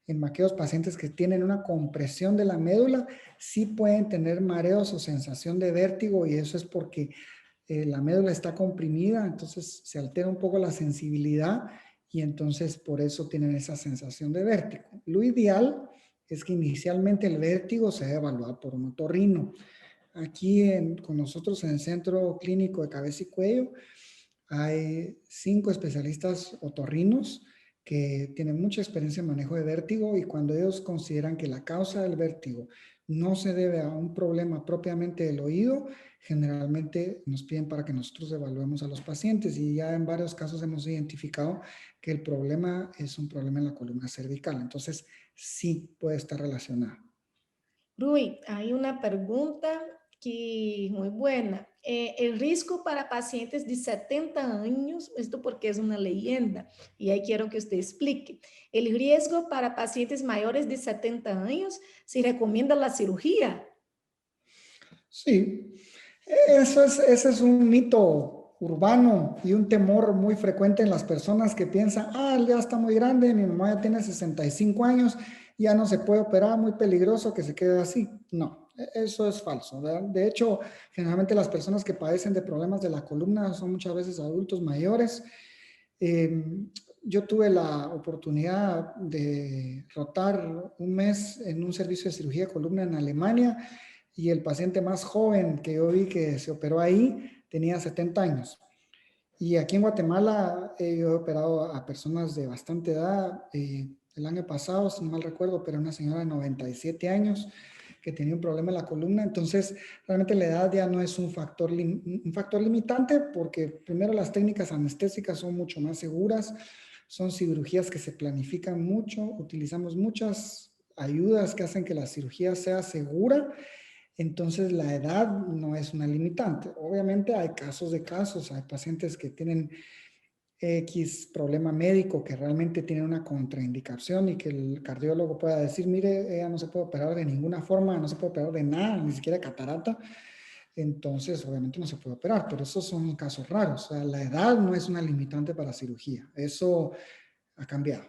en aquellos pacientes que tienen una compresión de la médula, sí pueden tener mareos o sensación de vértigo y eso es porque la médula está comprimida, entonces se altera un poco la sensibilidad y entonces por eso tienen esa sensación de vértigo. Lo ideal es que inicialmente el vértigo sea evaluado por un otorrino. Aquí con nosotros en el Centro Clínico de Cabeza y Cuello hay 5 especialistas otorrinos que tienen mucha experiencia en manejo de vértigo y cuando ellos consideran que la causa del vértigo no se debe a un problema propiamente del oído, generalmente nos piden para que nosotros evaluemos a los pacientes y ya en varios casos hemos identificado que el problema es un problema en la columna cervical. Entonces, sí puede estar relacionado. Rui, hay una pregunta que muy buena. El riesgo para pacientes de 70 años, esto porque es una leyenda, y ahí quiero que usted explique. El riesgo para pacientes mayores de 70 años, ¿se recomienda la cirugía? Sí, ese es un mito urbano y un temor muy frecuente en las personas que piensan, él ya está muy grande, mi mamá ya tiene 65 años, ya no se puede operar, muy peligroso que se quede así. No, eso es falso, ¿verdad? De hecho, generalmente las personas que padecen de problemas de la columna son muchas veces adultos mayores. Eh, yo tuve la oportunidad de rotar un mes en un servicio de cirugía de columna en Alemania y el paciente más joven que yo vi que se operó ahí tenía 70 años. Y aquí en Guatemala yo he operado a personas de bastante edad. El año pasado, si no mal recuerdo, operé a una señora de 97 años que tenía un problema en la columna. Entonces, realmente la edad ya no es un factor limitante porque primero las técnicas anestésicas son mucho más seguras, son cirugías que se planifican mucho, utilizamos muchas ayudas que hacen que la cirugía sea segura. Entonces, la edad no es una limitante. Obviamente hay casos de casos, hay pacientes que tienen X problema médico que realmente tiene una contraindicación y que el cardiólogo pueda decir, mire, ella no se puede operar de ninguna forma, no se puede operar de nada, ni siquiera catarata, entonces obviamente no se puede operar, pero esos son casos raros. O sea, la edad no es una limitante para cirugía, eso ha cambiado.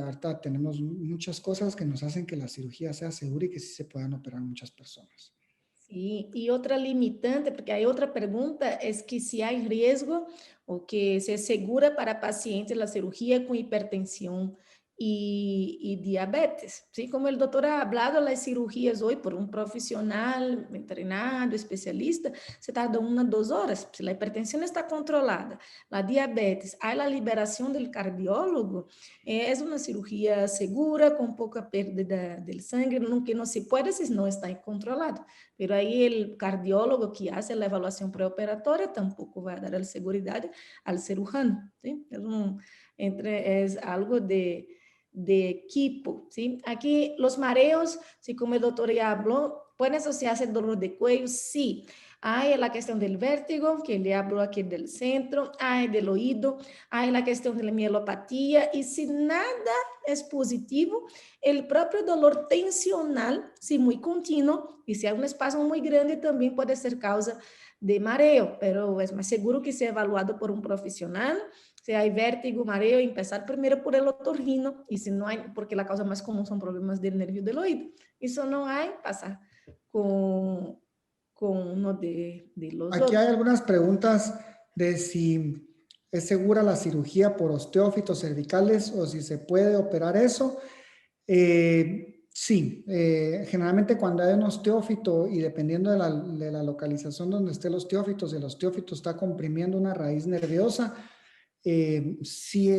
Ahorita tenemos muchas cosas que nos hacen que la cirugía sea segura y que sí se puedan operar muchas personas. Sí, y otra limitante, porque hay otra pregunta, es que si hay riesgo o que se segura para pacientes la cirugía con hipertensión y diabetes. ¿Sí? Como el doctor ha hablado, las cirugías hoy por un profesional entrenado, especialista, se tarda 1 o 2 horas. Si la hipertensión está controlada, la diabetes, hay la liberación del cardiólogo, es una cirugía segura, con poca pérdida del sangre, que no se puede si no está controlado. Pero aí o cardiólogo que hace a avaliação pré-operatória tampouco vai dar a seguridade ao cirurgião, ¿sí? É algo de equipo, ¿sí? Aquí los mareos, sí, como el doctor ya habló, pueden asociarse al dolor de cuello, sí. Hay la cuestión del vértigo, que le habló aquí del centro, hay del oído, hay la cuestión de la mielopatía, y si nada es positivo, el propio dolor tensional, si muy continuo, y si hay un espasmo muy grande, también puede ser causa de mareo, pero es más seguro que sea evaluado por un profesional. Si hay vértigo, mareo, empezar primero por el otorrino, y si no hay, porque la causa más común son problemas del nervio del oído. Y si no hay, pasar con con uno de los Aquí otros. hay algunas preguntas de si es segura la cirugía por osteófitos cervicales o si se puede operar eso. Sí, generalmente cuando hay un osteófito y dependiendo de la localización donde esté el osteófito, si el osteófito está comprimiendo una raíz nerviosa, sí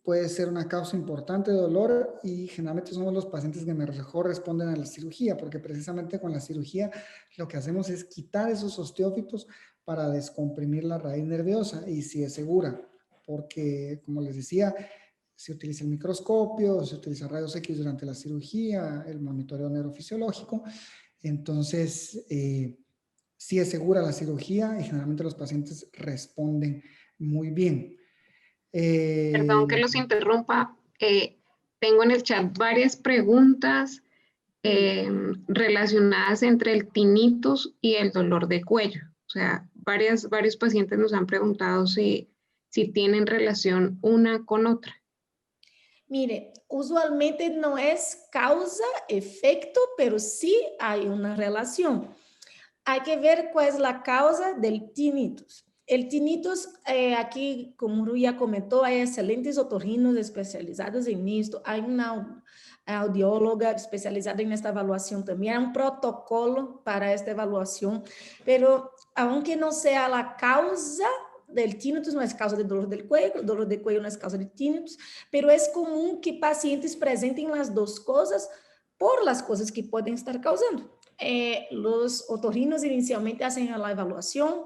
puede ser una causa importante de dolor y generalmente somos los pacientes que mejor responden a la cirugía, porque precisamente con la cirugía lo que hacemos es quitar esos osteófitos para descomprimir la raíz nerviosa y si es segura, porque como les decía, se utiliza el microscopio, se utiliza rayos X durante la cirugía, el monitoreo neurofisiológico, entonces sí es segura la cirugía y generalmente los pacientes responden muy bien. Perdón que los interrumpa. Tengo en el chat varias preguntas relacionadas entre el tinnitus y el dolor de cuello. O sea, varios pacientes nos han preguntado si tienen relación una con otra. Mire, usualmente no es causa-efecto, pero sí hay una relación. Hay que ver cuál es la causa del tinnitus. El tinnitus, aquí, como Ru ya comentó, hay excelentes otorrinos especializados en esto. Hay una audióloga especializada en esta evaluación también. Hay un protocolo para esta evaluación, pero aunque no sea la causa del tinnitus, no es causa de dolor del cuello, el dolor de cuello no es causa de tinnitus, pero es común que pacientes presenten las dos cosas por las cosas que pueden estar causando. Los otorrinos inicialmente hacen la evaluación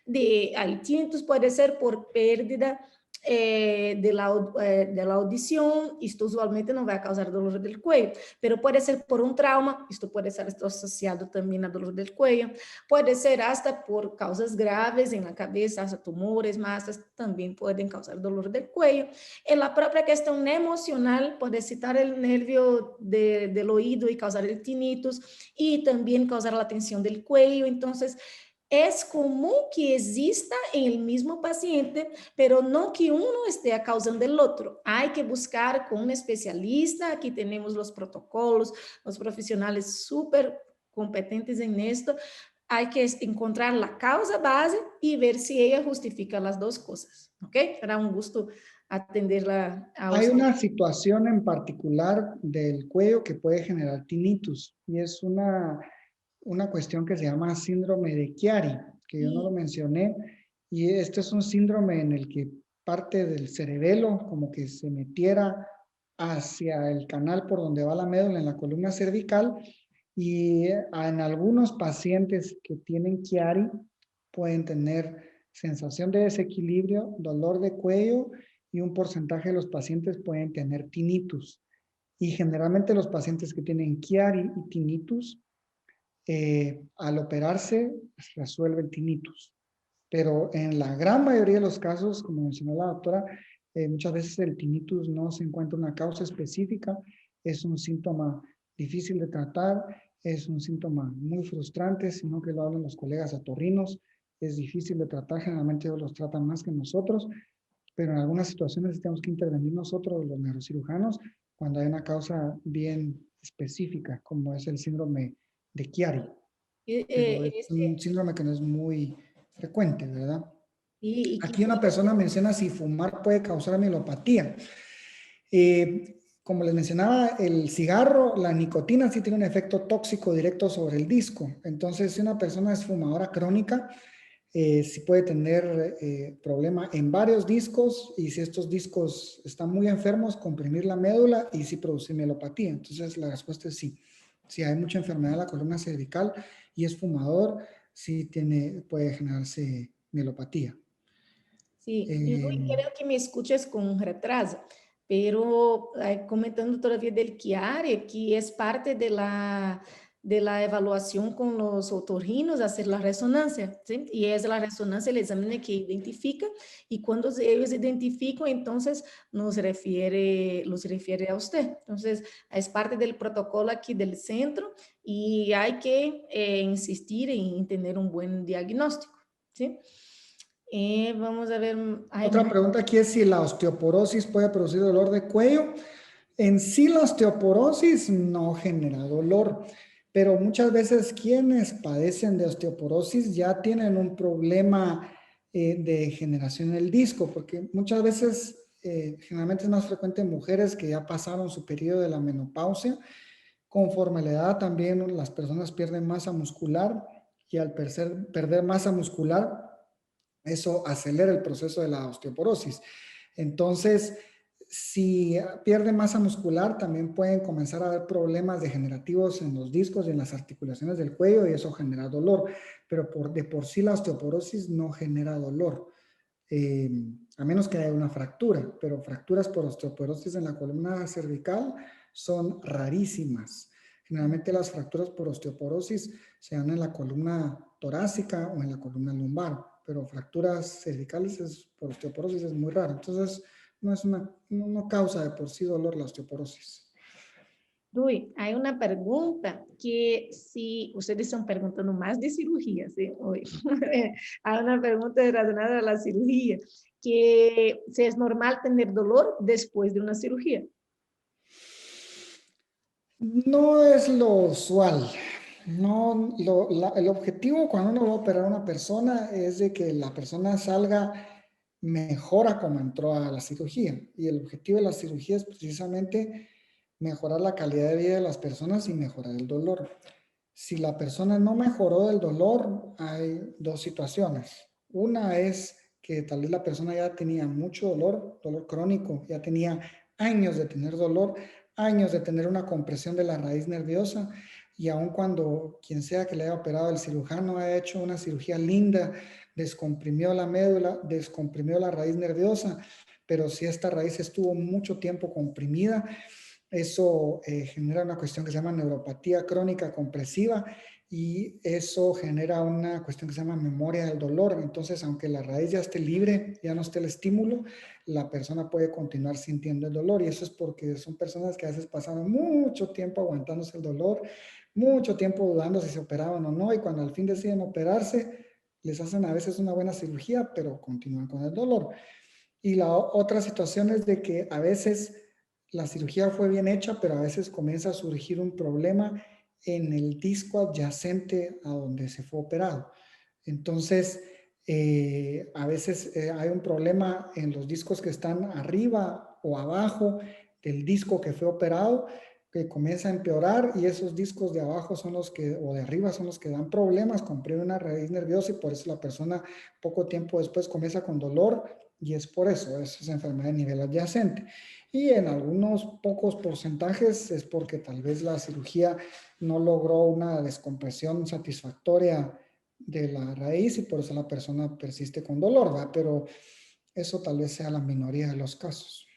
de tinnitus, puede ser por pérdida de la audición, esto usualmente no va a causar dolor del cuello, pero puede ser por un trauma, esto puede estar asociado también a dolor del cuello, puede ser hasta por causas graves en la cabeza, hasta tumores, masas, también pueden causar dolor del cuello. En la propia cuestión emocional, puede citar el nervio del oído y causar el tinnitus, y también causar la tensión del cuello. Entonces, es común que exista en el mismo paciente, pero no que uno esté causando el otro. Hay que buscar con un especialista. Aquí tenemos los protocolos, los profesionales súper competentes en esto. Hay que encontrar la causa base y ver si ella justifica las dos cosas. ¿Ok? Será un gusto atenderla a Hay usted. una situación en particular del cuello que puede generar tinnitus y es una cuestión que se llama síndrome de Chiari, que yo no lo mencioné, y este es un síndrome en el que parte del cerebelo como que se metiera hacia el canal por donde va la médula en la columna cervical y en algunos pacientes que tienen Chiari pueden tener sensación de desequilibrio, dolor de cuello y un porcentaje de los pacientes pueden tener tinnitus. Y generalmente los pacientes que tienen Chiari y tinnitus al operarse resuelve el tinnitus. Pero en la gran mayoría de los casos, como mencionó la doctora, muchas veces el tinnitus no se encuentra una causa específica, es un síntoma difícil de tratar, es un síntoma muy frustrante, sino que lo hablan los colegas otorrinos, es difícil de tratar, generalmente ellos los tratan más que nosotros, pero en algunas situaciones tenemos que intervenir nosotros, los neurocirujanos, cuando hay una causa bien específica, como es el síndrome de Chiari. Pero es un síndrome que no es muy frecuente, ¿verdad? Aquí una persona menciona si fumar puede causar mielopatía. Como les mencionaba, el cigarro, la nicotina sí tiene un efecto tóxico directo sobre el disco. Entonces, si una persona es fumadora crónica, sí puede tener problema en varios discos y si estos discos están muy enfermos, comprimir la médula y sí producir mielopatía. Entonces, la respuesta es sí. Si hay mucha enfermedad en la columna cervical y es fumador, sí puede generarse mielopatía. Sí, yo quiero que me escuches con retraso, pero comentando todavía del Chiari, que es parte de la evaluación con los otorrinos, hacer la resonancia, ¿sí? Y es la resonancia el examen que identifica, y cuando ellos identifican, entonces los refiere a usted. Entonces, es parte del protocolo aquí del centro y hay que insistir en tener un buen diagnóstico, ¿sí? Vamos a ver. Otra pregunta aquí es si la osteoporosis puede producir dolor de cuello. En sí la osteoporosis no genera dolor. pero muchas veces quienes padecen de osteoporosis ya tienen un problema de generación en el disco, porque muchas veces, generalmente es más frecuente en mujeres que ya pasaron su periodo de la menopausia. Conforme la edad también las personas pierden masa muscular y al perder masa muscular, eso acelera el proceso de la osteoporosis. Entonces, si pierde masa muscular, también pueden comenzar a haber problemas degenerativos en los discos y en las articulaciones del cuello y eso genera dolor. Pero de por sí la osteoporosis no genera dolor, a menos que haya una fractura. Pero fracturas por osteoporosis en la columna cervical son rarísimas. Generalmente las fracturas por osteoporosis se dan en la columna torácica o en la columna lumbar, pero fracturas cervicales por osteoporosis es muy raro. Entonces, no causa de por sí dolor la osteoporosis. Rui, hay una pregunta que si ustedes están preguntando más de cirugías, ¿sí? Hoy. Hay una pregunta relacionada a la cirugía, que si es normal tener dolor después de una cirugía. No es lo usual. No, el objetivo cuando uno va a operar a una persona es de que la persona salga mejor a como entró a la cirugía. Y el objetivo de la cirugía es precisamente mejorar la calidad de vida de las personas y mejorar el dolor. Si la persona no mejoró del dolor, hay dos situaciones. Una es que tal vez la persona ya tenía mucho dolor, dolor crónico, ya tenía años de tener dolor, años de tener una compresión de la raíz nerviosa y aun cuando quien sea que le haya operado, el cirujano ha hecho una cirugía linda, descomprimió la médula, descomprimió la raíz nerviosa, pero si esta raíz estuvo mucho tiempo comprimida, eso genera una cuestión que se llama neuropatía crónica compresiva y eso genera una cuestión que se llama memoria del dolor. Entonces, aunque la raíz ya esté libre, ya no esté el estímulo, la persona puede continuar sintiendo el dolor y eso es porque son personas que a veces pasaron mucho tiempo aguantándose el dolor, mucho tiempo dudando si se operaban o no y cuando al fin deciden operarse, les hacen a veces una buena cirugía, pero continúan con el dolor. Y la otra situación es de que a veces la cirugía fue bien hecha, pero a veces comienza a surgir un problema en el disco adyacente a donde se fue operado. Entonces, a veces hay un problema en los discos que están arriba o abajo del disco que fue operado, que comienza a empeorar y esos discos de abajo son los que, o de arriba son los que dan problemas, comprime una raíz nerviosa y por eso la persona poco tiempo después comienza con dolor y es por eso, es enfermedad de nivel adyacente. Y en algunos pocos porcentajes es porque tal vez la cirugía no logró una descompresión satisfactoria de la raíz y por eso la persona persiste con dolor, ¿verdad? Pero eso tal vez sea la minoría de los casos.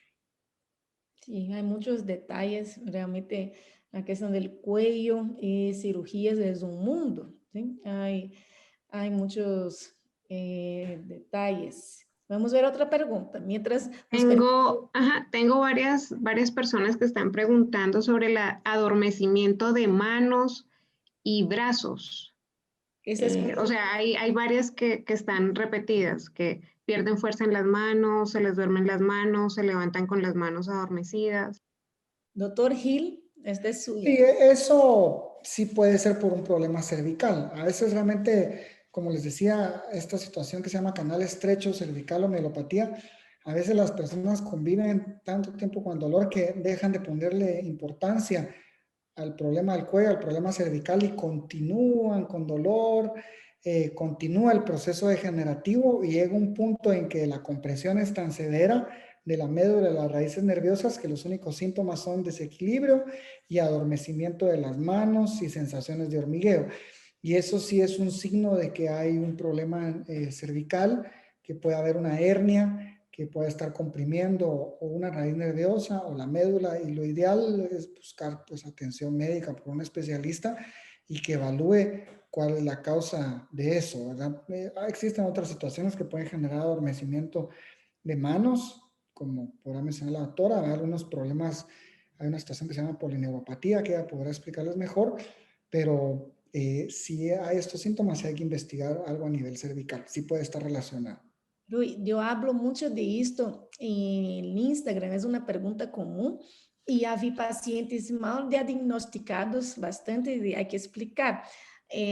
Sí, hay muchos detalles, realmente la cuestión del cuello y cirugías es un mundo, ¿sí? Hay muchos detalles. Vamos a ver otra pregunta. Mientras Tengo varias personas que están preguntando sobre el adormecimiento de manos y brazos. O sea, hay varias que están repetidas, que pierden fuerza en las manos, se les duermen las manos, se levantan con las manos adormecidas. Doctor Gil, esta es suya. Sí, eso sí puede ser por un problema cervical. A veces realmente, como les decía, esta situación que se llama canal estrecho cervical o mielopatía, a veces las personas conviven tanto tiempo con el dolor que dejan de ponerle importancia al problema del cuello, al problema cervical y continúan con dolor, continúa el proceso degenerativo y llega un punto en que la compresión es tan severa de la médula de las raíces nerviosas que los únicos síntomas son desequilibrio y adormecimiento de las manos y sensaciones de hormigueo. Y eso sí es un signo de que hay un problema cervical, que puede haber una hernia, que puede estar comprimiendo o una raíz nerviosa o la médula y lo ideal es buscar pues atención médica por un especialista y que evalúe cuál es la causa de eso, ¿verdad? Existen otras situaciones que pueden generar adormecimiento de manos, como podrá mencionar la doctora, hay algunos problemas, hay una situación que se llama polineuropatía que ella podrá explicarles mejor, pero si hay estos síntomas hay que investigar algo a nivel cervical, sí puede estar relacionado. Yo hablo mucho de esto en Instagram, es una pregunta común y había pacientes mal diagnosticados, bastante, y hay que explicar.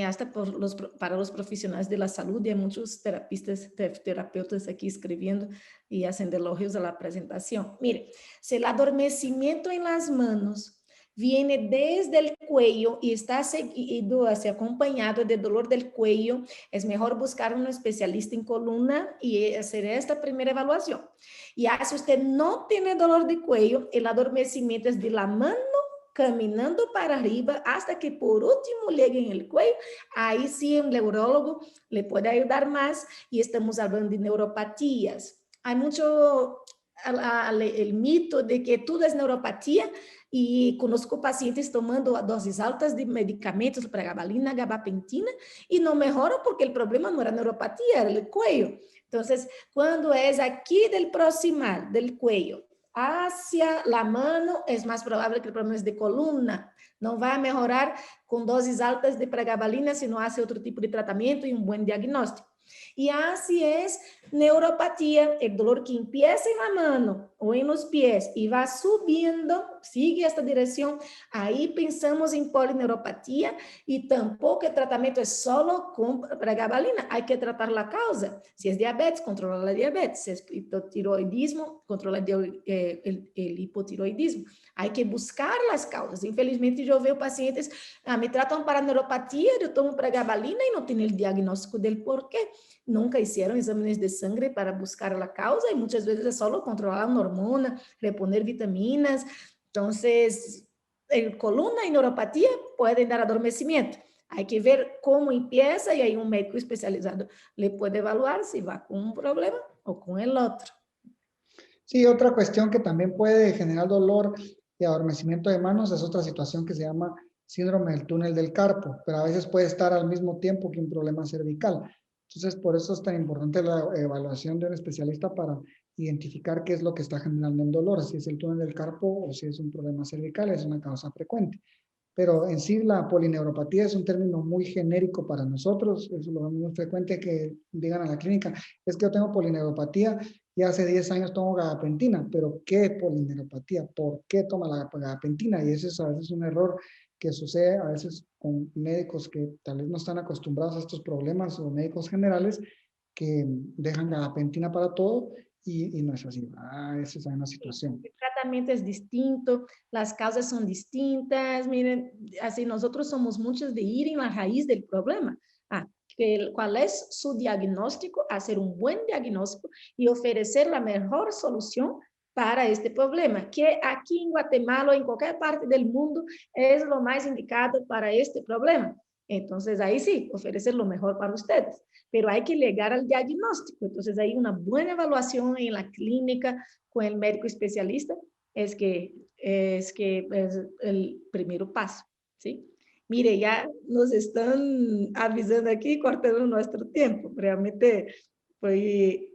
Hasta para los profesionales de la salud, y hay muchos terapeutas aquí escribiendo y haciendo elogios a la presentación. Mire, si el adormecimiento en las manos viene desde el cuello y está seguido, así, acompañado de dolor del cuello, es mejor buscar un especialista en columna y hacer esta primera evaluación. Y si usted no tiene dolor de cuello, el adormecimiento es de la mano caminando para arriba hasta que por último llegue en el cuello. Ahí sí un neurólogo le puede ayudar más, y estamos hablando de neuropatías. Hay mucho el mito de que todo es neuropatía, y conozco pacientes tomando dosis altas de medicamentos, pregabalina, gabapentina, y no mejoran porque el problema no era neuropatía, era el cuello. Entonces, cuando es aquí del proximal, del cuello, hacia la mano, es más probable que el problema es de columna. No va a mejorar con dosis altas de pregabalina si no hace otro tipo de tratamiento y un buen diagnóstico. Y así es neuropatía, el dolor que empieza en la mano o en los pies y va subiendo, sigue esta dirección. Ahí pensamos en polineuropatía, y tampoco el tratamiento es solo con pregabalina, hay que tratar la causa. Si es diabetes, controlar la diabetes. Si es hipotiroidismo, controlar el hipotiroidismo. Hay que buscar las causas. Infelizmente, yo veo pacientes, me tratan para neuropatía, yo tomo pregabalina y no tienen el diagnóstico del por qué. Nunca hicieron exámenes de sangre para buscar la causa, y muchas veces es solo controlar una hormona, reponer vitaminas. Entonces, en columna y neuropatía pueden dar adormecimiento. Hay que ver cómo empieza, y ahí un médico especializado le puede evaluar si va con un problema o con el otro. Sí, otra cuestión que también puede generar dolor y adormecimiento de manos es otra situación que se llama síndrome del túnel del carpo, pero a veces puede estar al mismo tiempo que un problema cervical. Entonces, por eso es tan importante la evaluación de un especialista para identificar qué es lo que está generando el dolor, si es el túnel del carpo o si es un problema cervical, es una causa frecuente. Pero en sí la polineuropatía es un término muy genérico para nosotros, eso lo vemos muy frecuente que digan a la clínica, es que yo tengo polineuropatía y hace 10 años tomo gabapentina, pero ¿qué polineuropatía? ¿Por qué toma la gabapentina? Y ese es a veces un error que sucede a veces con médicos que tal vez no están acostumbrados a estos problemas, o médicos generales que dejan gabapentina para todo, y no es así. Esa es una situación. El tratamiento es distinto, las causas son distintas. Miren, así nosotros somos muchos de ir en la raíz del problema. ¿Cuál es su diagnóstico? Hacer un buen diagnóstico y ofrecer la mejor solución para este problema, que aquí en Guatemala o en cualquier parte del mundo es lo más indicado para este problema. Entonces, ahí sí, ofrecer lo mejor para ustedes, pero hay que llegar al diagnóstico. Entonces, hay una buena evaluación en la clínica con el médico especialista, es el primer paso, ¿sí? Mire, ya nos están avisando aquí, cortando nuestro tiempo. Realmente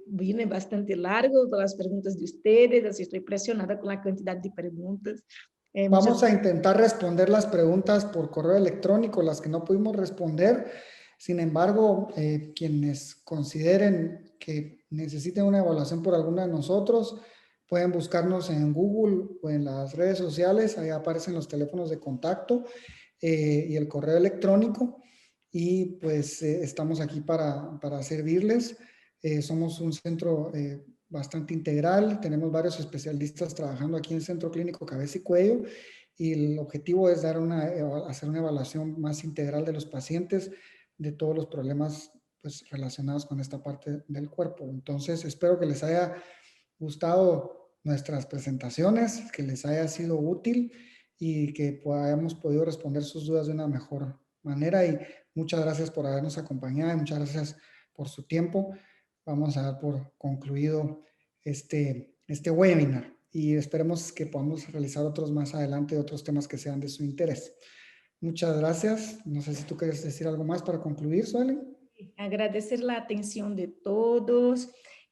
viene bastante largo con las preguntas de ustedes, así estoy presionada con la cantidad de preguntas. Vamos a intentar responder las preguntas por correo electrónico, las que no pudimos responder. Sin embargo, quienes consideren que necesiten una evaluación por alguno de nosotros, pueden buscarnos en Google o en las redes sociales. Ahí aparecen los teléfonos de contacto y el correo electrónico. Y pues estamos aquí para servirles. Somos un centro bastante integral, tenemos varios especialistas trabajando aquí en el Centro Clínico Cabeza y Cuello, y el objetivo es hacer una evaluación más integral de los pacientes, de todos los problemas pues, relacionados con esta parte del cuerpo. Entonces, espero que les haya gustado nuestras presentaciones, que les haya sido útil y que hayamos podido responder sus dudas de una mejor manera. Y muchas gracias por habernos acompañado y muchas gracias por su tiempo. Vamos a dar por concluido este webinar y esperemos que podamos realizar otros más adelante, otros temas que sean de su interés. Muchas gracias. No sé si tú quieres decir algo más para concluir, Suelen. Agradecer la atención de todos,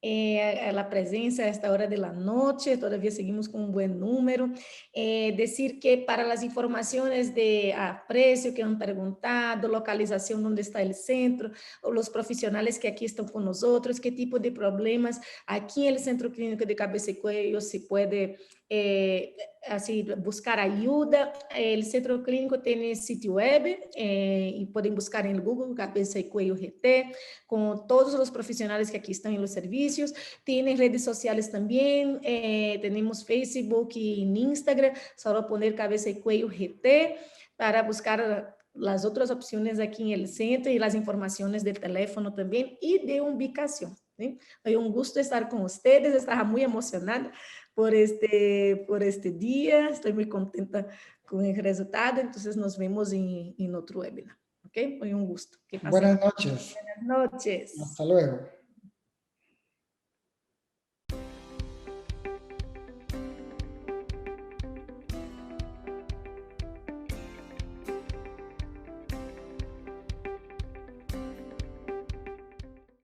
a la presencia a esta hora de la noche, todavía seguimos con un buen número. Decir que para las informaciones de precio que han preguntado, localización, dónde está el centro, o los profesionales que aquí están con nosotros, qué tipo de problemas aquí en el Centro Clínico de Cabeza y Cuello se puede así, buscar ayuda. El centro clínico tiene sitio web y pueden buscar en Google Cabeça y Cuello GT con todos los profesionales que aquí están en los servicios. Tienen redes sociales también, tenemos Facebook y Instagram, solo poner Cabeça y Cuello GT para buscar las otras opciones aquí en el centro y las informaciones del teléfono también y de ubicación. ¿Sí? Fue un gusto estar con ustedes, estaba muy emocionada por este día, estoy muy contenta con el resultado, entonces nos vemos en otro webinar. ¿Ok? Fue un gusto. Buenas noches. Buenas noches. Hasta luego.